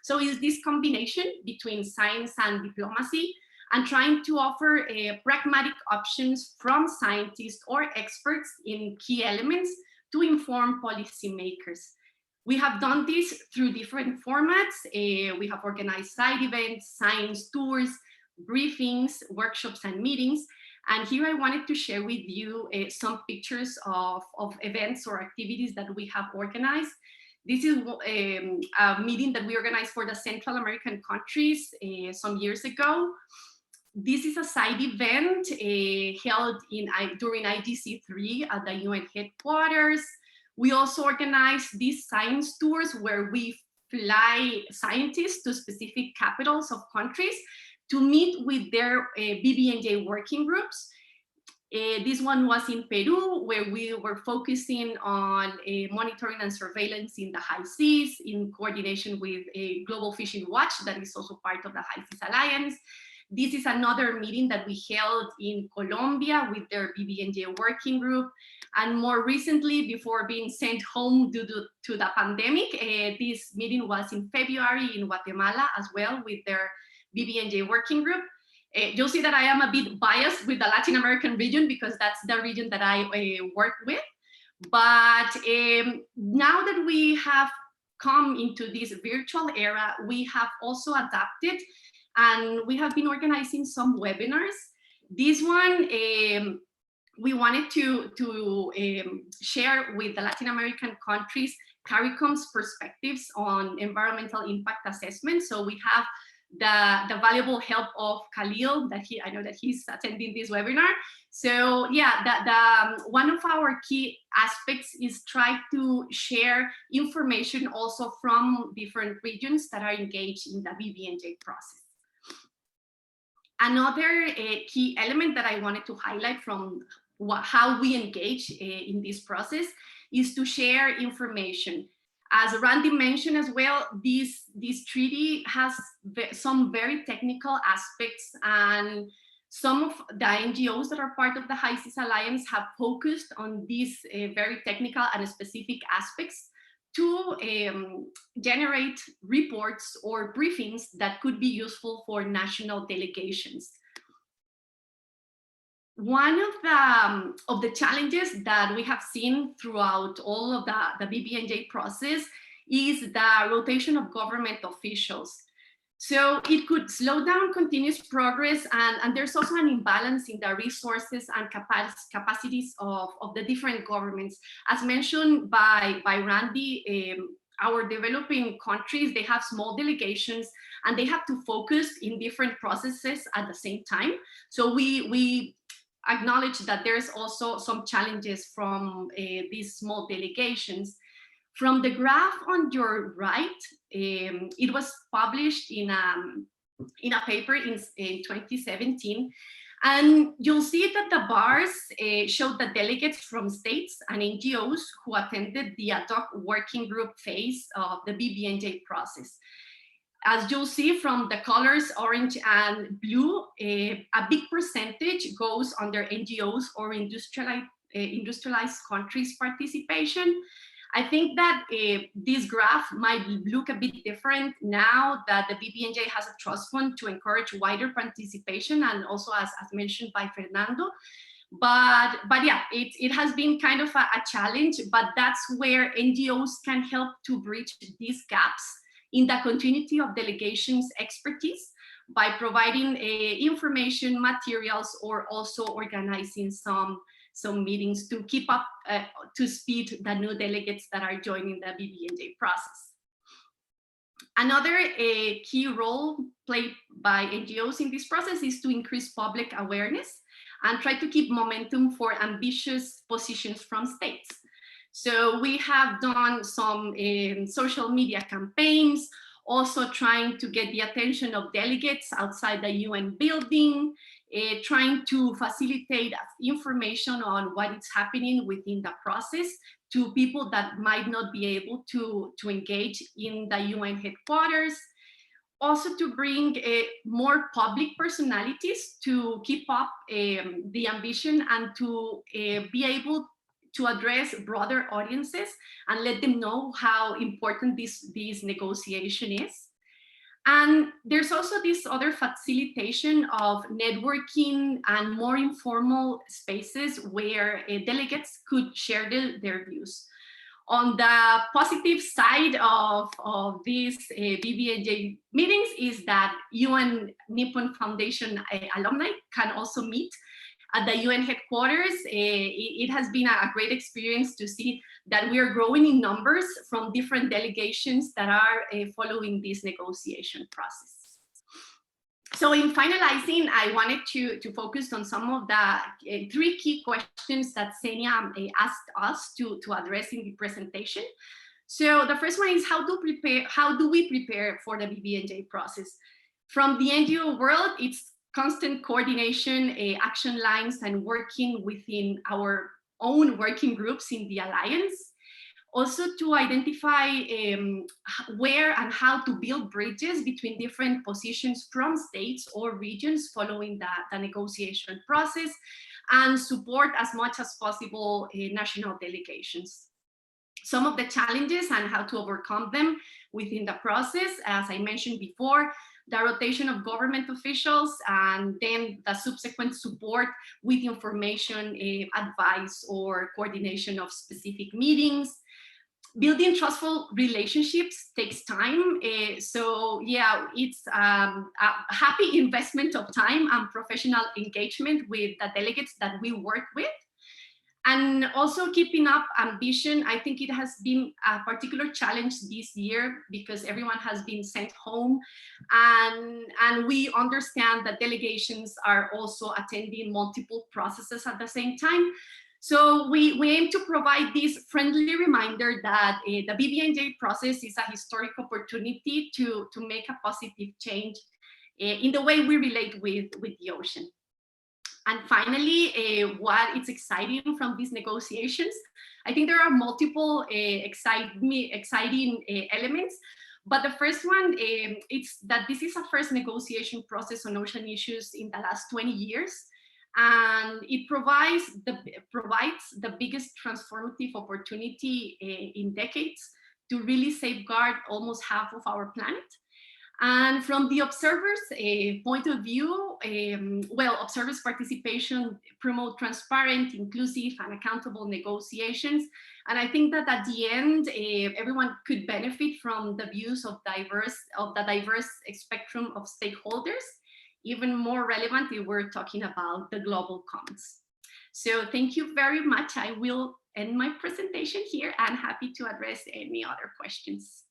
So it's this combination between science and diplomacy, and trying to offer pragmatic options from scientists or experts in key elements to inform policymakers. We have done this through different formats. We have organized side events, science tours, briefings, workshops, and meetings. And here I wanted to share with you some pictures of events or activities that we have organized. This is a meeting that we organized for the Central American countries some years ago. This is a side event held during IGC3 at the UN headquarters. We also organized these science tours where we fly scientists to specific capitals of countries to meet with their BBNJ working groups. This one was in Peru, where we were focusing on monitoring and surveillance in the high seas in coordination with Global Fishing Watch, that is also part of the HISIS Alliance. This is another meeting that we held in Colombia with their BBNJ working group. And more recently, before being sent home due to the pandemic, this meeting was in February in Guatemala as well with their BBNJ working group. You'll see that I am a bit biased with the Latin American region because that's the region that I work with. But now that we have come into this virtual era, we have also adapted and we have been organizing some webinars. This one, we wanted to share with the Latin American countries CARICOM's perspectives on environmental impact assessment. So we have the valuable help of Khalil, I know that he's attending this webinar. So yeah, one of our key aspects is try to share information also from different regions that are engaged in the BBNJ process. Another key element that I wanted to highlight from how we engage in this process is to share information. As Randy mentioned as well, this treaty has some very technical aspects, and some of the NGOs that are part of the High Seas Alliance have focused on these very technical and specific aspects to generate reports or briefings that could be useful for national delegations. One of the challenges that we have seen throughout all of the BBNJ process is the rotation of government officials. So it could slow down continuous progress, and there's also an imbalance in the resources and capacities of the different governments. As mentioned by Randy, our developing countries, they have small delegations and they have to focus in different processes at the same time. So we acknowledge that there's also some challenges from these small delegations. From the graph on your right, it was published in a paper in 2017, and you'll see that the bars show the delegates from states and NGOs who attended the ad hoc working group phase of the BBNJ process. As you'll see from the colors orange and blue, a big percentage goes under NGOs or industrialized countries' participation. I think that this graph might look a bit different now that the BBNJ has a trust fund to encourage wider participation, and also as mentioned by Fernando. But yeah, it has been kind of a challenge, but that's where NGOs can help to bridge these gaps in the continuity of delegations' expertise by providing information, materials, or also organizing some meetings to keep up to speed the new delegates that are joining the BBNJ process. Another key role played by NGOs in this process is to increase public awareness and try to keep momentum for ambitious positions from states. So we have done some social media campaigns, also trying to get the attention of delegates outside the UN building, trying to facilitate information on what is happening within the process to people that might not be able to engage in the UN headquarters. Also to bring more public personalities to keep up the ambition and to be able to address broader audiences and let them know how important this negotiation is. And there's also this other facilitation of networking and more informal spaces where delegates could share their views. On the positive side of these BBNJ meetings is that UN Nippon Foundation alumni can also meet at the UN headquarters. It has been a great experience to see that we are growing in numbers from different delegations that are following this negotiation process. So in finalizing, I wanted to focus on some of the 3 key questions that Xenia asked us to address in the presentation. So the first one is how do we prepare for the BBNJ process? From the NGO world, it's constant coordination, action lines, and working within our own working groups in the Alliance. Also to identify where and how to build bridges between different positions from states or regions following the negotiation process, and support as much as possible national delegations. Some of the challenges and how to overcome them within the process, as I mentioned before, the rotation of government officials, and then the subsequent support with information, advice, or coordination of specific meetings. Building trustful relationships takes time. So yeah, it's a happy investment of time and professional engagement with the delegates that we work with. And also keeping up ambition, I think it has been a particular challenge this year because everyone has been sent home, and we understand that delegations are also attending multiple processes at the same time. So we aim to provide this friendly reminder that the BBNJ process is a historic opportunity to make a positive change in the way we relate with the ocean. And finally, what is exciting from these negotiations, I think there are multiple exciting elements, but the first one, it's that this is a first negotiation process on ocean issues in the last 20 years. And it provides the biggest transformative opportunity in decades to really safeguard almost half of our planet. And from the observers' point of view, well, observers' participation promote transparent, inclusive, and accountable negotiations. And I think that at the end, everyone could benefit from the views of the diverse spectrum of stakeholders, even more relevant if we're talking about the global commons. So thank you very much. I will end my presentation here and happy to address any other questions.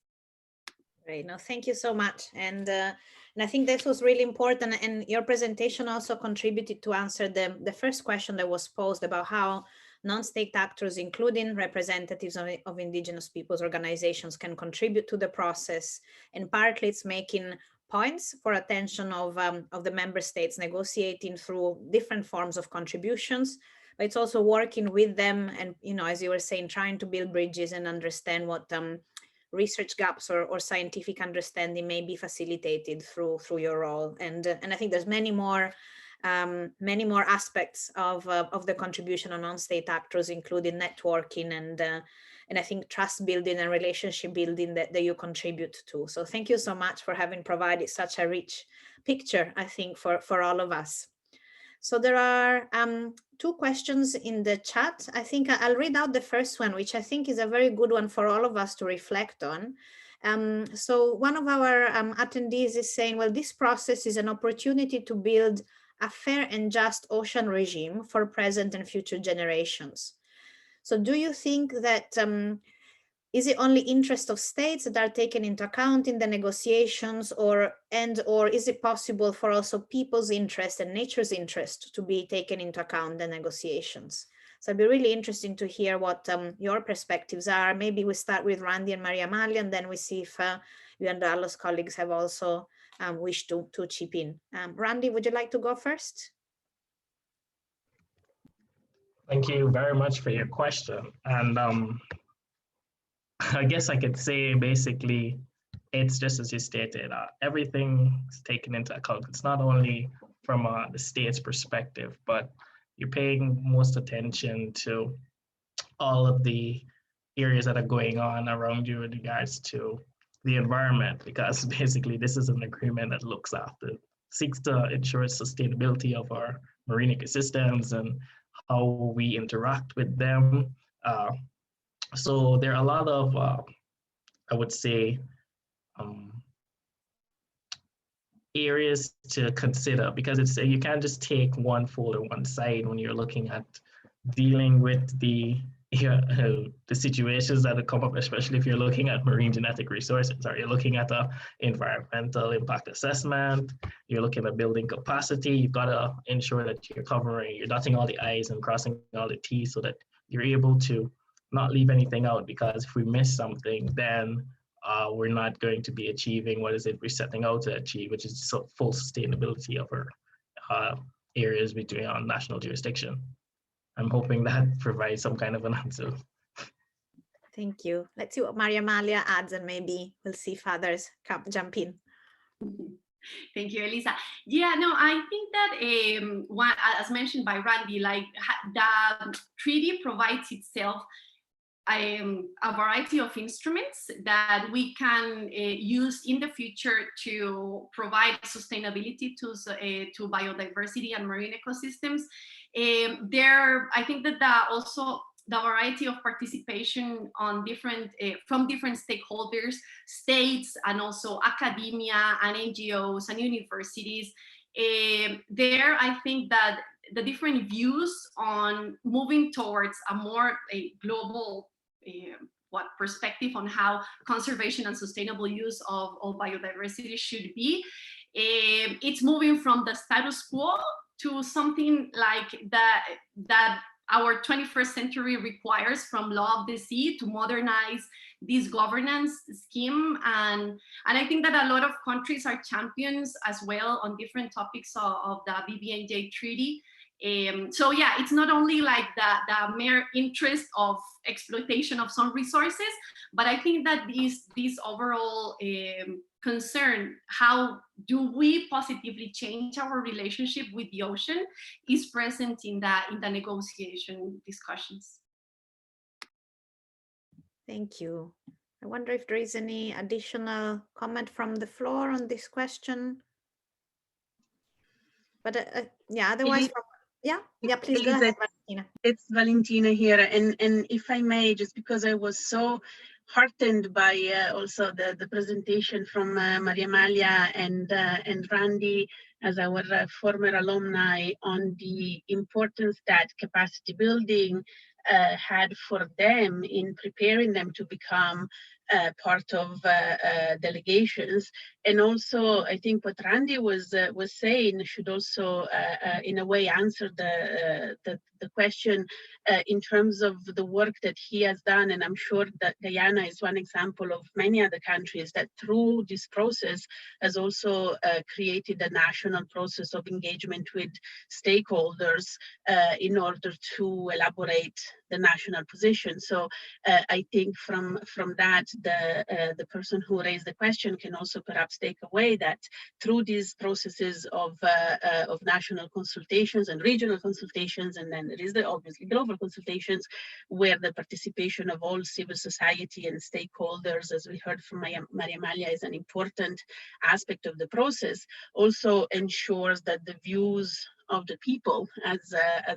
Great, no, thank you so much. And I think this was really important, and your presentation also contributed to answer the first question that was posed about how non-state actors, including representatives of indigenous peoples organizations, can contribute to the process. And partly it's making points for attention of the member states negotiating through different forms of contributions, but it's also working with them and, you know, as you were saying, trying to build bridges and understand what research gaps or scientific understanding may be facilitated through your role. And I think there's many more aspects of the contribution of non-state actors, including networking and I think trust building and relationship building that you contribute to. So thank you so much for having provided such a rich picture, I think, for all of us. So there are two questions in the chat. I think I'll read out the first one, which I think is a very good one for all of us to reflect on. So one of our attendees is saying, well, this process is an opportunity to build a fair and just ocean regime for present and future generations. So do you think that is it only interest of states that are taken into account in the negotiations, or is it possible for also people's interest and nature's interest to be taken into account in the negotiations? So it'd be really interesting to hear what your perspectives are. Maybe we start with Randy and Maria Amalia, and then we see if UNDOALOS colleagues have also wished to chip in. Randy, would you like to go first? Thank you very much for your question. And I guess I could say basically, it's just as you stated, everything is taken into account. It's not only from the state's perspective, but you're paying most attention to all of the areas that are going on around you in regards to the environment, because basically this is an agreement that seeks to ensure sustainability of our marine ecosystems and how we interact with them. So there are a lot of, I would say, areas to consider, because you can't just take one fold or one side when you're looking at dealing with the situations that come up, especially if you're looking at marine genetic resources, or you're looking at the environmental impact assessment, you're looking at building capacity. You've got to ensure that you're dotting all the I's and crossing all the T's so that you're able to not leave anything out, because if we miss something, then we're not going to be achieving what is it we're setting out to achieve, which is full sustainability of our areas between our national jurisdiction. I'm hoping that provides some kind of an answer. Thank you. Let's see what Maria Amalia adds, and maybe we'll see if others jump in. Thank you, Elisa. Yeah, no, I think that as mentioned by Randy, like the treaty provides itself a variety of instruments that we can use in the future to provide sustainability to biodiversity and marine ecosystems. I think that also the variety of participation on from different stakeholders, states, and also academia and NGOs and universities. I think that the different views on moving towards a more global perspective on how conservation and sustainable use of biodiversity should be. It's moving from the status quo to something like that our 21st century requires from Law of the Sea to modernize this governance scheme. And I think that a lot of countries are champions as well on different topics of the BBNJ treaty. So yeah, it's not only like the mere interest of exploitation of some resources, but I think that this overall concern, how do we positively change our relationship with the ocean, is present in the negotiation discussions. Thank you. I wonder if there is any additional comment from the floor on this question. But yeah, otherwise, yeah, please go ahead, Valentina. It's Valentina here, and if I may, just because I was so heartened by also the presentation from Maria Amalia and Randy as our former alumni on the importance that capacity building had for them in preparing them to become part of delegations. And also, I think what Randy was saying should also, in a way, answer the question in terms of the work that he has done. And I'm sure that Guyana is one example of many other countries that through this process has also created a national process of engagement with stakeholders in order to elaborate the national position. So I think from that, the person who raised the question can also perhaps take away that through these processes of national consultations and regional consultations, and then there is the obviously global consultations, where the participation of all civil society and stakeholders, as we heard from Maria Amalia, is an important aspect of the process, also ensures that the views of the people, as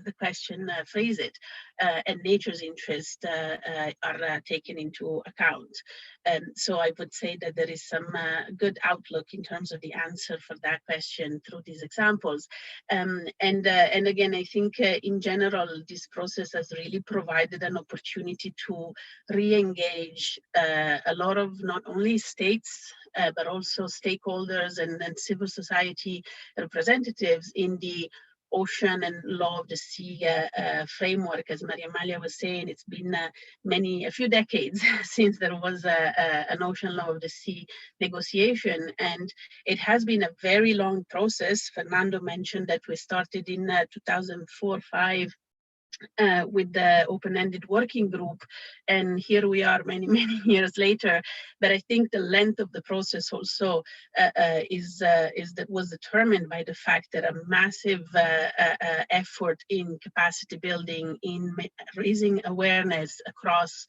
the question phrased it, and nature's interest are taken into account. So I would say that there is some good outlook in terms of the answer for that question through these examples. And again, I think in general, this process has really provided an opportunity to re-engage a lot of not only states, but also stakeholders and civil society representatives in the ocean and law of the sea framework. As Maria Amalia was saying, it's been a few decades since there was an ocean law of the sea negotiation, and it has been a very long process. Fernando mentioned that we started in 2004-05 with the open-ended working group, and here we are many years later. But I think the length of the process also was determined by the fact that a massive effort in capacity building, in raising awareness across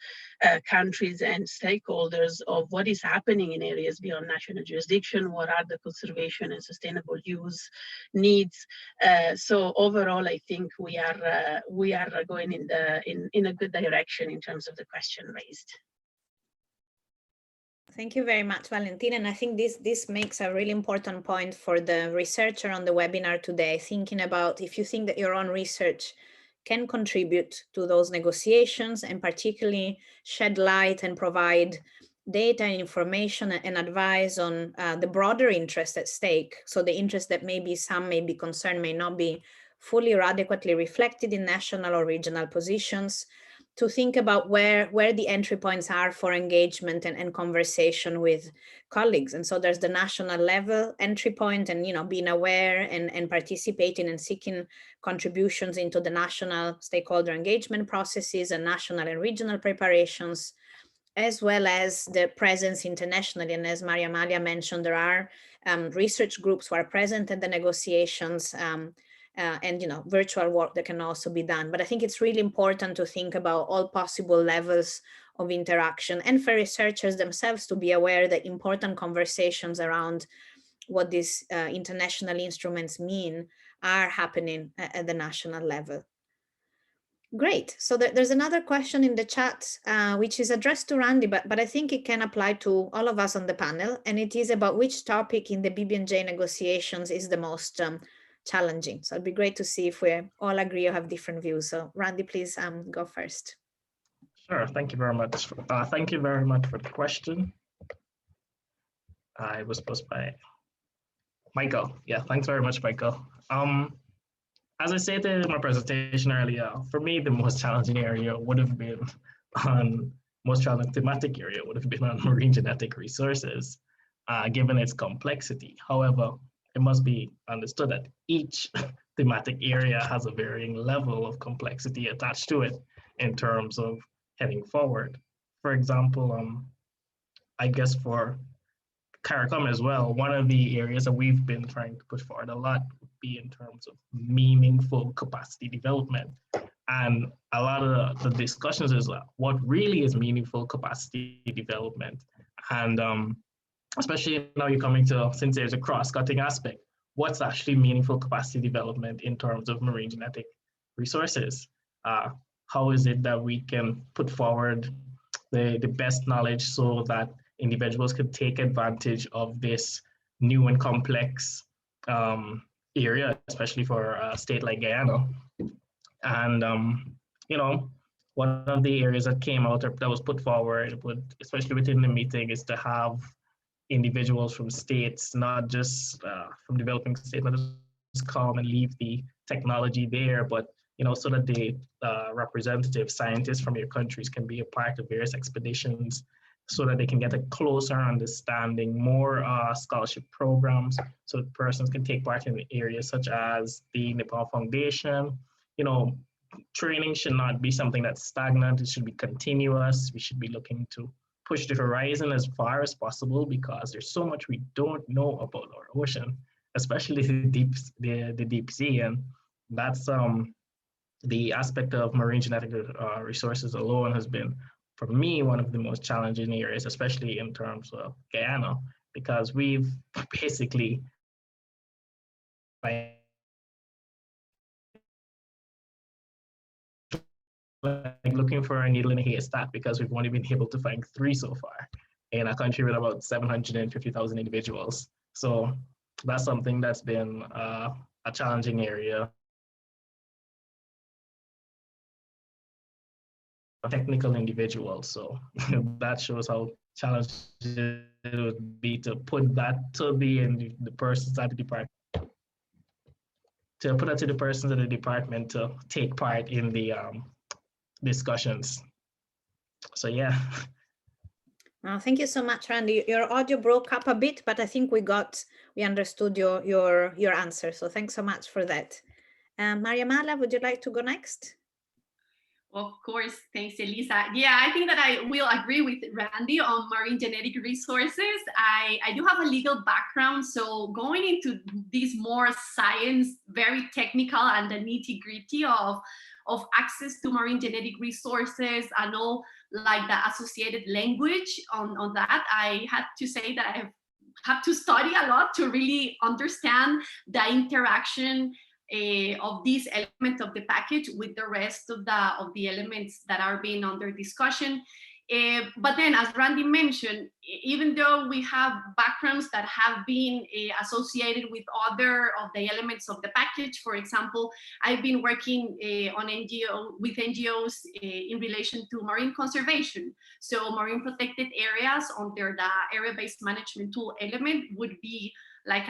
countries and stakeholders of what is happening in areas beyond national jurisdiction, what are the conservation and sustainable use needs. So overall, I think we are going in a good direction in terms of the question raised. Thank you very much, Valentina. And I think this makes a really important point for the researcher on the webinar today, thinking about if you think that your own research can contribute to those negotiations, and particularly shed light and provide data and information and advice on the broader interest at stake. So the interest that maybe some may be concerned may not be fully or adequately reflected in national or regional positions, to think about where the entry points are for engagement and conversation with colleagues. And so there's the national level entry point, and being aware and participating and seeking contributions into the national stakeholder engagement processes and national and regional preparations, as well as the presence internationally. And as Maria Amalia mentioned, there are research groups who are present at the negotiations, and virtual work that can also be done. But I think it's really important to think about all possible levels of interaction, and for researchers themselves to be aware that important conversations around what these international instruments mean are happening at the national level. Great. So there's another question in the chat, which is addressed to Randy, but I think it can apply to all of us on the panel. And it is about which topic in the BBNJ negotiations is the most challenging. So it'd be great to see if we all agree or have different views. So Randy, please go first. Sure, thank you very much. Thank you very much for the question. I was posed by Michael. Yeah, thanks very much, Michael. As I stated in my presentation earlier, for me, the most challenging area would have been most challenging thematic area would have been on marine genetic resources, given its complexity. However, it must be understood that each thematic area has a varying level of complexity attached to it in terms of heading forward. For example, I guess for CARICOM as well, one of the areas that we've been trying to push forward a lot would be in terms of meaningful capacity development. And a lot of the discussions is what really is meaningful capacity development. And especially now you're coming to, since there's a cross-cutting aspect, what's actually meaningful capacity development in terms of marine genetic resources? How is it that we can put forward the best knowledge so that individuals could take advantage of this new and complex area, especially for a state like Guyana? And, you know, one of the areas that came out that was put forward, especially within the meeting, is to have individuals from states, not just from developing states, not just come and leave the technology there, but so that the representative scientists from your countries can be a part of various expeditions, so that they can get a closer understanding, more scholarship programs, so that persons can take part in areas such as the Nepal Foundation. Training should not be something that's stagnant. It should be continuous. We should be looking to push the horizon as far as possible, because there's so much we don't know about our ocean, especially the deep sea. And that's the aspect of marine genetic resources alone has been, for me, one of the most challenging areas, especially in terms of Guyana, because we've basically like looking for a needle in a haystack, because we've only been able to find 3 so far in a country with about 750,000 individuals. So that's something that's been a challenging area. A technical individual, so that shows how challenging it would be to put that to the persons at the department, to put that to the persons at the department to take part in the discussions. So yeah. Thank you so much, Randy. Your audio broke up a bit, but I think we understood your answer. So thanks so much for that. Mariamala, would you like to go next? Of course, thanks, Elisa. Yeah, I think that I will agree with Randy on marine genetic resources. I do have a legal background, so going into this more science, very technical, and the nitty-gritty of access to marine genetic resources and all like the associated language on that, I had to say that I have to study a lot to really understand the interaction of this element of the package with the rest of the elements that are being under discussion. But then, as Randy mentioned, even though we have backgrounds that have been associated with other of the elements of the package, for example, I've been working with NGOs in relation to marine conservation. So marine protected areas under the area-based management tool element would be like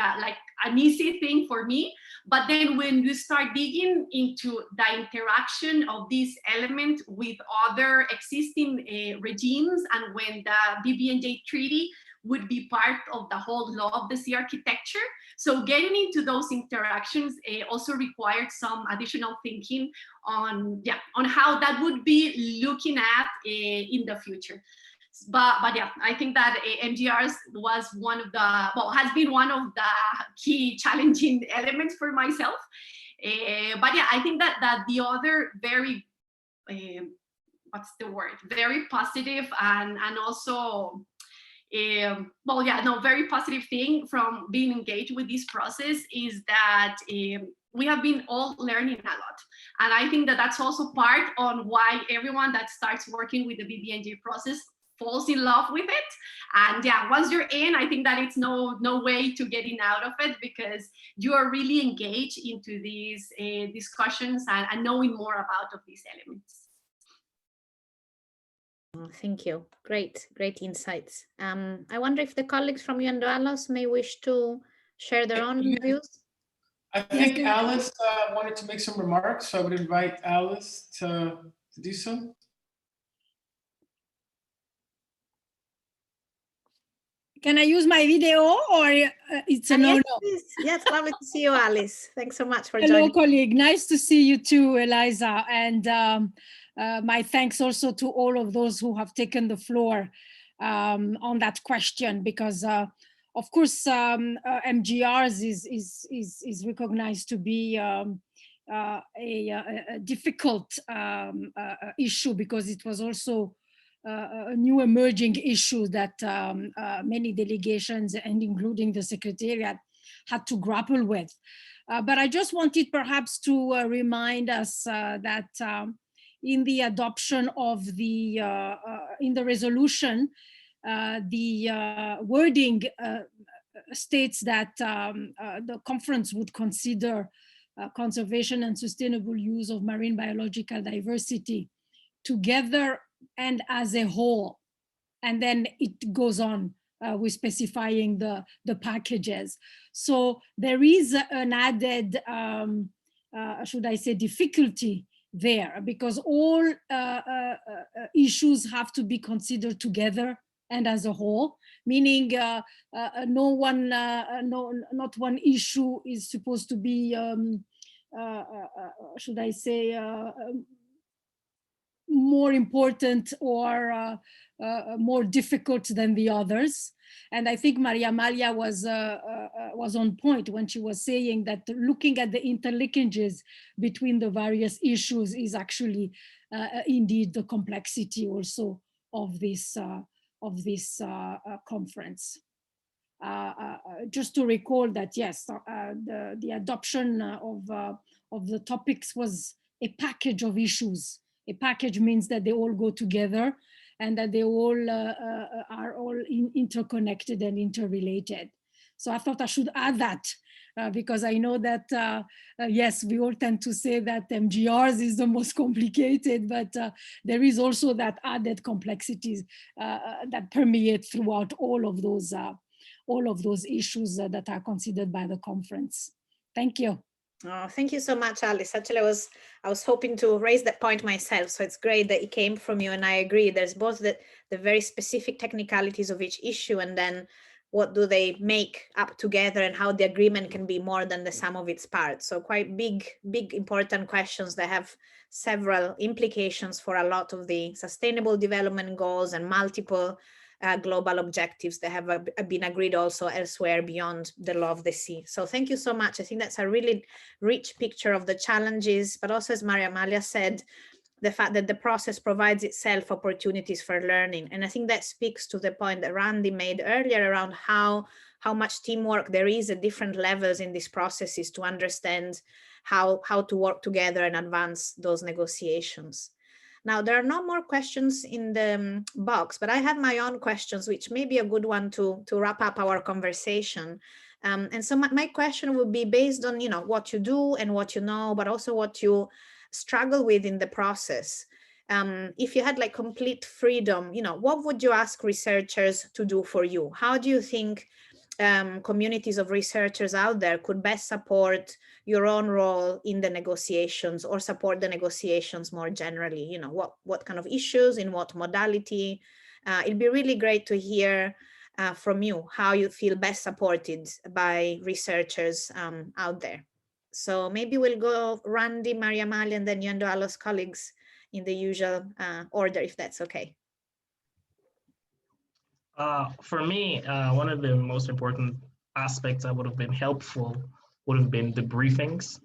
an easy thing for me. But then when you start digging into the interaction of this element with other existing regimes, and when the BBNJ treaty would be part of the whole law of the sea architecture, so getting into those interactions also required some additional thinking on how that would be looking at in the future. But yeah, I think that MGRs was has been one of the key challenging elements for myself. But yeah, I think that the other very, very positive and also, very positive thing from being engaged with this process is that we have been all learning a lot. And I think that that's also part on why everyone that starts working with the BBNJ process falls in love with it. And yeah, once you're in, I think that it's no way to getting out of it, because you are really engaged into these discussions and knowing more about of these elements. Thank you. Great insights. I wonder if the colleagues from UNDOALOS may wish to share their own views. I think Alice wanted to make some remarks, so I would invite Alice to do so. Can I use my video, or it's a no-no? Yes, lovely to see you, Alice. Thanks so much for Hello, joining. colleague. Nice to see you too, Eliza. And my thanks also to all of those who have taken the floor on that question, because of course, MGRs is recognized to be a difficult issue, because it was also a new emerging issue that many delegations, and including the Secretariat, had to grapple with. But I just wanted perhaps to remind us that in the adoption of the, in the resolution, the wording states that the conference would consider conservation and sustainable use of marine biological diversity together and as a whole. And then it goes on with specifying the packages. So there is an added, should I say, difficulty there, because all issues have to be considered together and as a whole, meaning not one issue is supposed to be, should I say, more important or more difficult than the others. And I think Maria Amalia was on point when she was saying that looking at the interlinkages between the various issues is actually indeed the complexity also of this conference. Just to recall that, yes, the adoption of the topics was a package of issues. A package means that they all go together and that they all are all interconnected and interrelated. So I thought I should add that because I know that, yes, we all tend to say that MGRs is the most complicated, but there is also that added complexities that permeate throughout all of those issues that are considered by the conference. Thank you. Oh, thank you so much, Alice. Actually, I was hoping to raise that point myself. So it's great that it came from you, and I agree. There's both the very specific technicalities of each issue, and then what do they make up together, and how the agreement can be more than the sum of its parts. So quite big, important questions that have several implications for a lot of the sustainable development goals and multiple global objectives that have been agreed also elsewhere beyond the law of the sea. So thank you so much. I think that's a really rich picture of the challenges, but also, as Maria Amalia said, the fact that the process provides itself opportunities for learning. And I think that speaks to the point that Randy made earlier around how much teamwork there is at different levels in these processes to understand how to work together and advance those negotiations. Now, there are no more questions in the box, but I have my own questions, which may be a good one to wrap up our conversation. And so my question would be based on, what you do and what you know, but also what you struggle with in the process. If you had like complete freedom, what would you ask researchers to do for you? How do you think communities of researchers out there could best support your own role in the negotiations or support the negotiations more generally? What kind of issues, in what modality? It'd be really great to hear from you how you feel best supported by researchers out there. So maybe we'll go Randy, Maria Amalia, and then UNDOALOS colleagues in the usual order, if that's okay. For me, one of the most important aspects that would have been helpful would have been the briefings,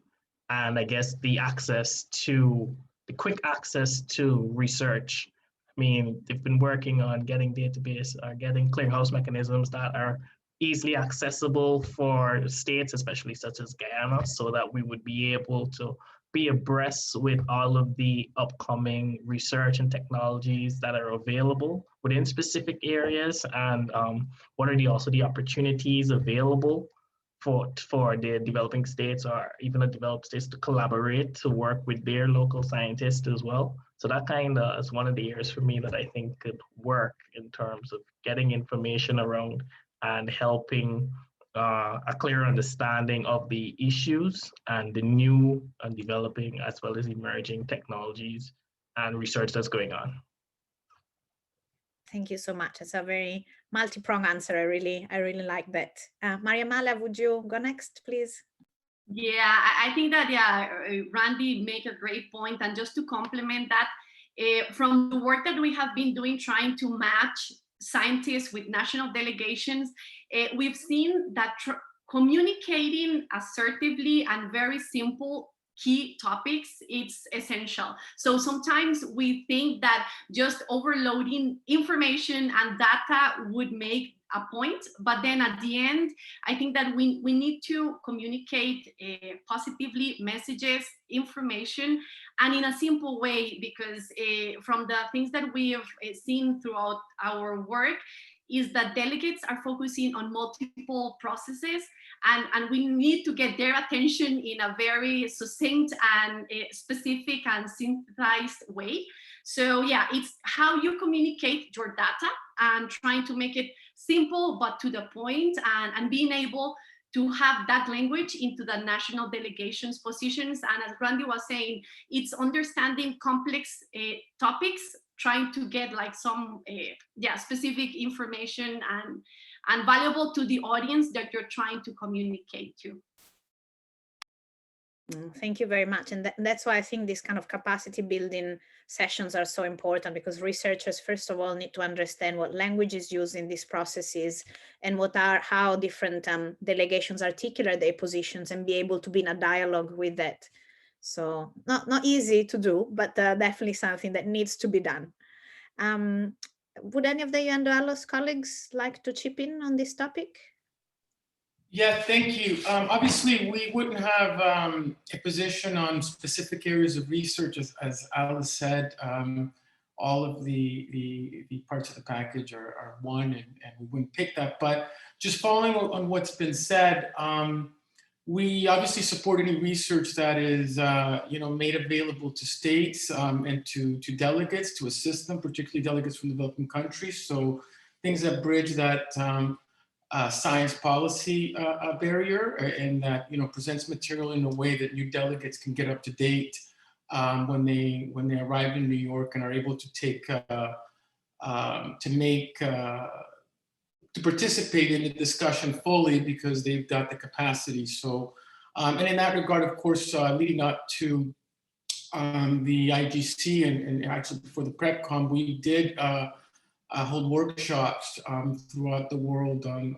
and I guess the quick access to research. I mean, they've been working on getting database or getting clearinghouse mechanisms that are easily accessible for states, especially such as Guyana, so that we would be able to be abreast with all of the upcoming research and technologies that are available within specific areas, and what are also the opportunities available for the developing states or even the developed states to collaborate, to work with their local scientists as well. So that kind of is one of the areas for me that I think could work in terms of getting information around and helping a clear understanding of the issues and the new and developing as well as emerging technologies and research that's going on. Thank you so much. It's a very multi-pronged answer. I really like that. Maria Mala, would you go next, please? Yeah, I think that, yeah, Randy made a great point. And just to complement that, from the work that we have been doing, trying to match scientists with national delegations, we've seen that communicating assertively and very simple key topics, it's essential. So sometimes we think that just overloading information and data would make a point, but then at the end, I think that we need to communicate positively messages, information, and in a simple way, because from the things that we have seen throughout our work is that delegates are focusing on multiple processes, and we need to get their attention in a very succinct and specific and synthesized way. So yeah, it's how you communicate your data and trying to make it simple but to the point, and being able to have that language into the national delegations positions. And as Randy was saying, it's understanding complex topics, trying to get like some specific information and valuable to the audience that you're trying to communicate to. Thank you very much. And that's why I think these kind of capacity building sessions are so important, because researchers, first of all, need to understand what language is used in these processes and how different delegations articulate their positions, and be able to be in a dialogue with that. So not easy to do, but definitely something that needs to be done. Would any of the UNDOALOS colleagues like to chip in on this topic? Yeah, thank you. Obviously, we wouldn't have a position on specific areas of research, as Alice said. All of the parts of the package are one, and we wouldn't pick that. But just following on what's been said, we obviously support any research that is made available to states and to delegates, to assist them, particularly delegates from developing countries. So things that bridge that science policy barrier, and that presents material in a way that new delegates can get up to date when they arrive in New York and are able to to participate in the discussion fully, because they've got the capacity. So, and in that regard, of course, leading up to the IGC and actually before the PrepCom, we did hold workshops throughout the world on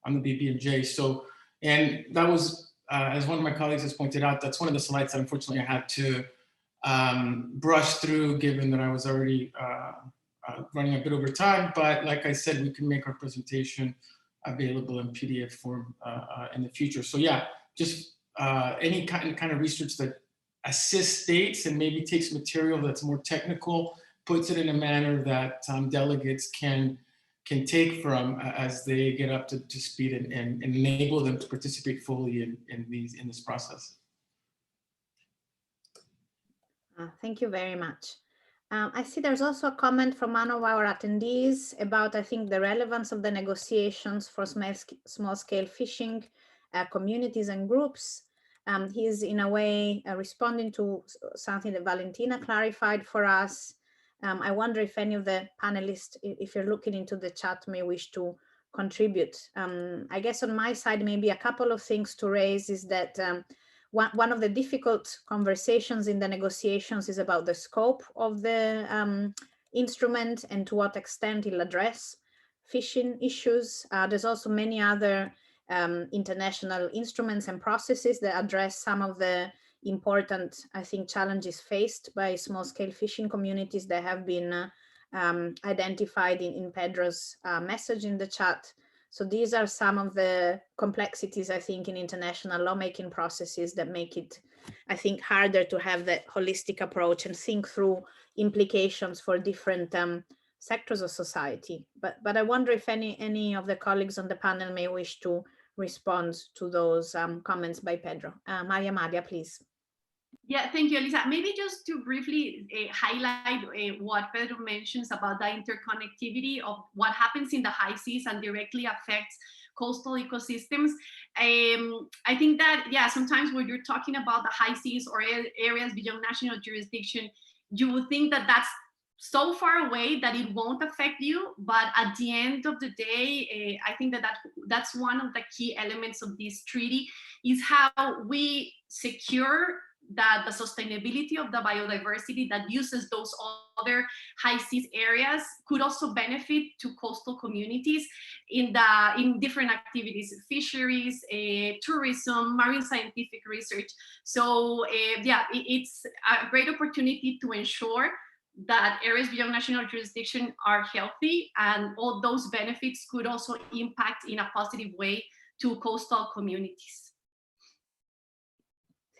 the BBNJ. So, and that was, as one of my colleagues has pointed out, that's one of the slides that unfortunately I had to brush through, given that I was already running a bit over time. But like I said, we can make our presentation available in PDF form in the future. So yeah, just any kind of research that assists states and maybe takes material that's more technical, puts it in a manner that delegates can take from as they get up to speed, and enable them to participate fully in this process. Thank you very much. I see there's also a comment from one of our attendees about, I think, the relevance of the negotiations for small-scale fishing communities and groups. He's in a way responding to something that Valentina clarified for us. I wonder if any of the panelists, if you're looking into the chat, may wish to contribute. I guess on my side, maybe a couple of things to raise is that one of the difficult conversations in the negotiations is about the scope of the instrument and to what extent it'll address fishing issues. There's also many other international instruments and processes that address some of the important, I think, challenges faced by small-scale fishing communities that have been identified in Pedro's message in the chat. So these are some of the complexities, I think, in international lawmaking processes that make it I think, harder to have that holistic approach and think through implications for different sectors of society. But I wonder if any of the colleagues on the panel may wish to respond to those comments by Pedro. Maria Amalia, please. Yeah, thank you, Elisa. Maybe just to briefly highlight what Pedro mentions about the interconnectivity of what happens in the high seas and directly affects coastal ecosystems. I think that, yeah, sometimes when you're talking about the high seas or areas beyond national jurisdiction, you would think that that's so far away that it won't affect you. But at the end of the day, I think that that's one of the key elements of this treaty, is how we secure that the sustainability of the biodiversity that uses those other high seas areas could also benefit to coastal communities in different activities, fisheries, tourism, marine scientific research. So yeah, it's a great opportunity to ensure that areas beyond national jurisdiction are healthy, and all those benefits could also impact in a positive way to coastal communities.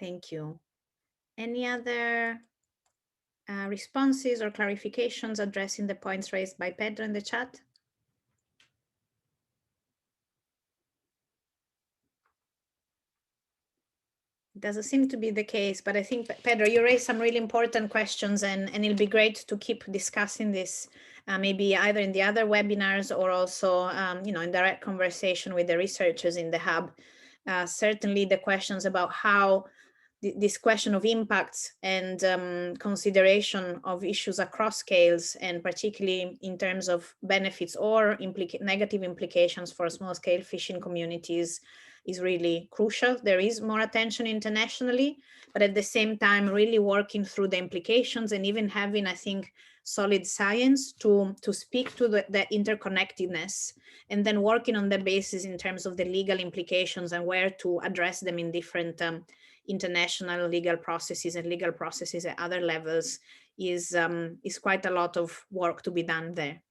Thank you. Any other responses or clarifications addressing the points raised by Pedro in the chat? It doesn't seem to be the case, but I think, Pedro, you raised some really important questions, and it'll be great to keep discussing this, maybe either in the other webinars or also you know, in direct conversation with the researchers in the hub. Certainly the questions about how this question of impacts and consideration of issues across scales, and particularly in terms of benefits or negative implications for small-scale fishing communities, is really crucial. There is more attention internationally, but at the same time, really working through the implications and even having, I think, solid science to speak to the interconnectedness, and then working on the basis in terms of the legal implications and where to address them in different international legal processes and legal processes at other levels is quite a lot of work to be done there.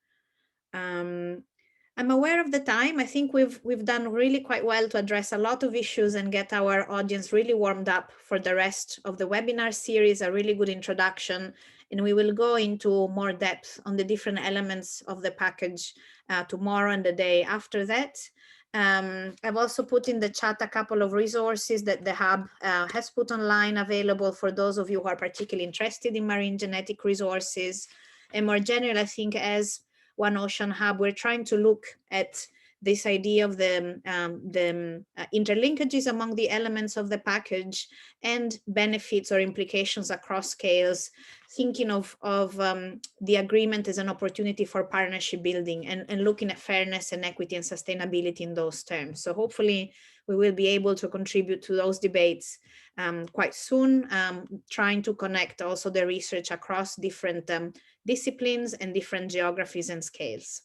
I'm aware of the time. I think we've done really quite well to address a lot of issues and get our audience really warmed up for the rest of the webinar series, a really good introduction, and we will go into more depth on the different elements of the package tomorrow and the day after that. I've also put in the chat a couple of resources that the hub has put online, available for those of you who are particularly interested in marine genetic resources. And more general, I think as One Ocean Hub, we're trying to look at this idea of the interlinkages among the elements of the package and benefits or implications across scales, thinking of the agreement as an opportunity for partnership building and looking at fairness and equity and sustainability in those terms. So hopefully we will be able to contribute to those debates quite soon, trying to connect also the research across different disciplines and different geographies and scales.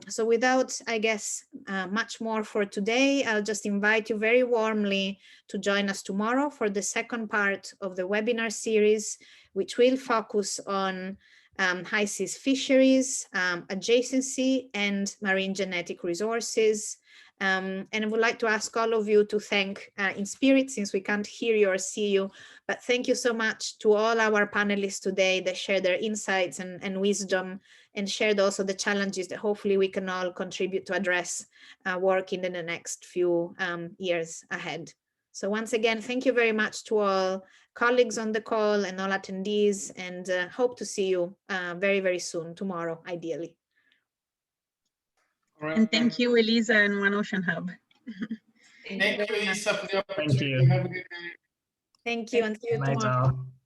So without, I guess, much more for today, I'll just invite you very warmly to join us tomorrow for the second part of the webinar series, which will focus on high seas fisheries, adjacency, and marine genetic resources. And I would like to ask all of you to thank in spirit, since we can't hear you or see you, but thank you so much to all our panelists today that shared their insights and wisdom, and shared also the challenges that hopefully we can all contribute to address working in the next few years ahead. So once again, thank you very much to all colleagues on the call and all attendees, and hope to see you very, very soon, tomorrow, ideally. All right. And thank you, Elisa and One Ocean Hub. Thank you, Elisa, for the Thank opportunity. you. Have a good day. Thank you, and see you Good night, tomorrow. all.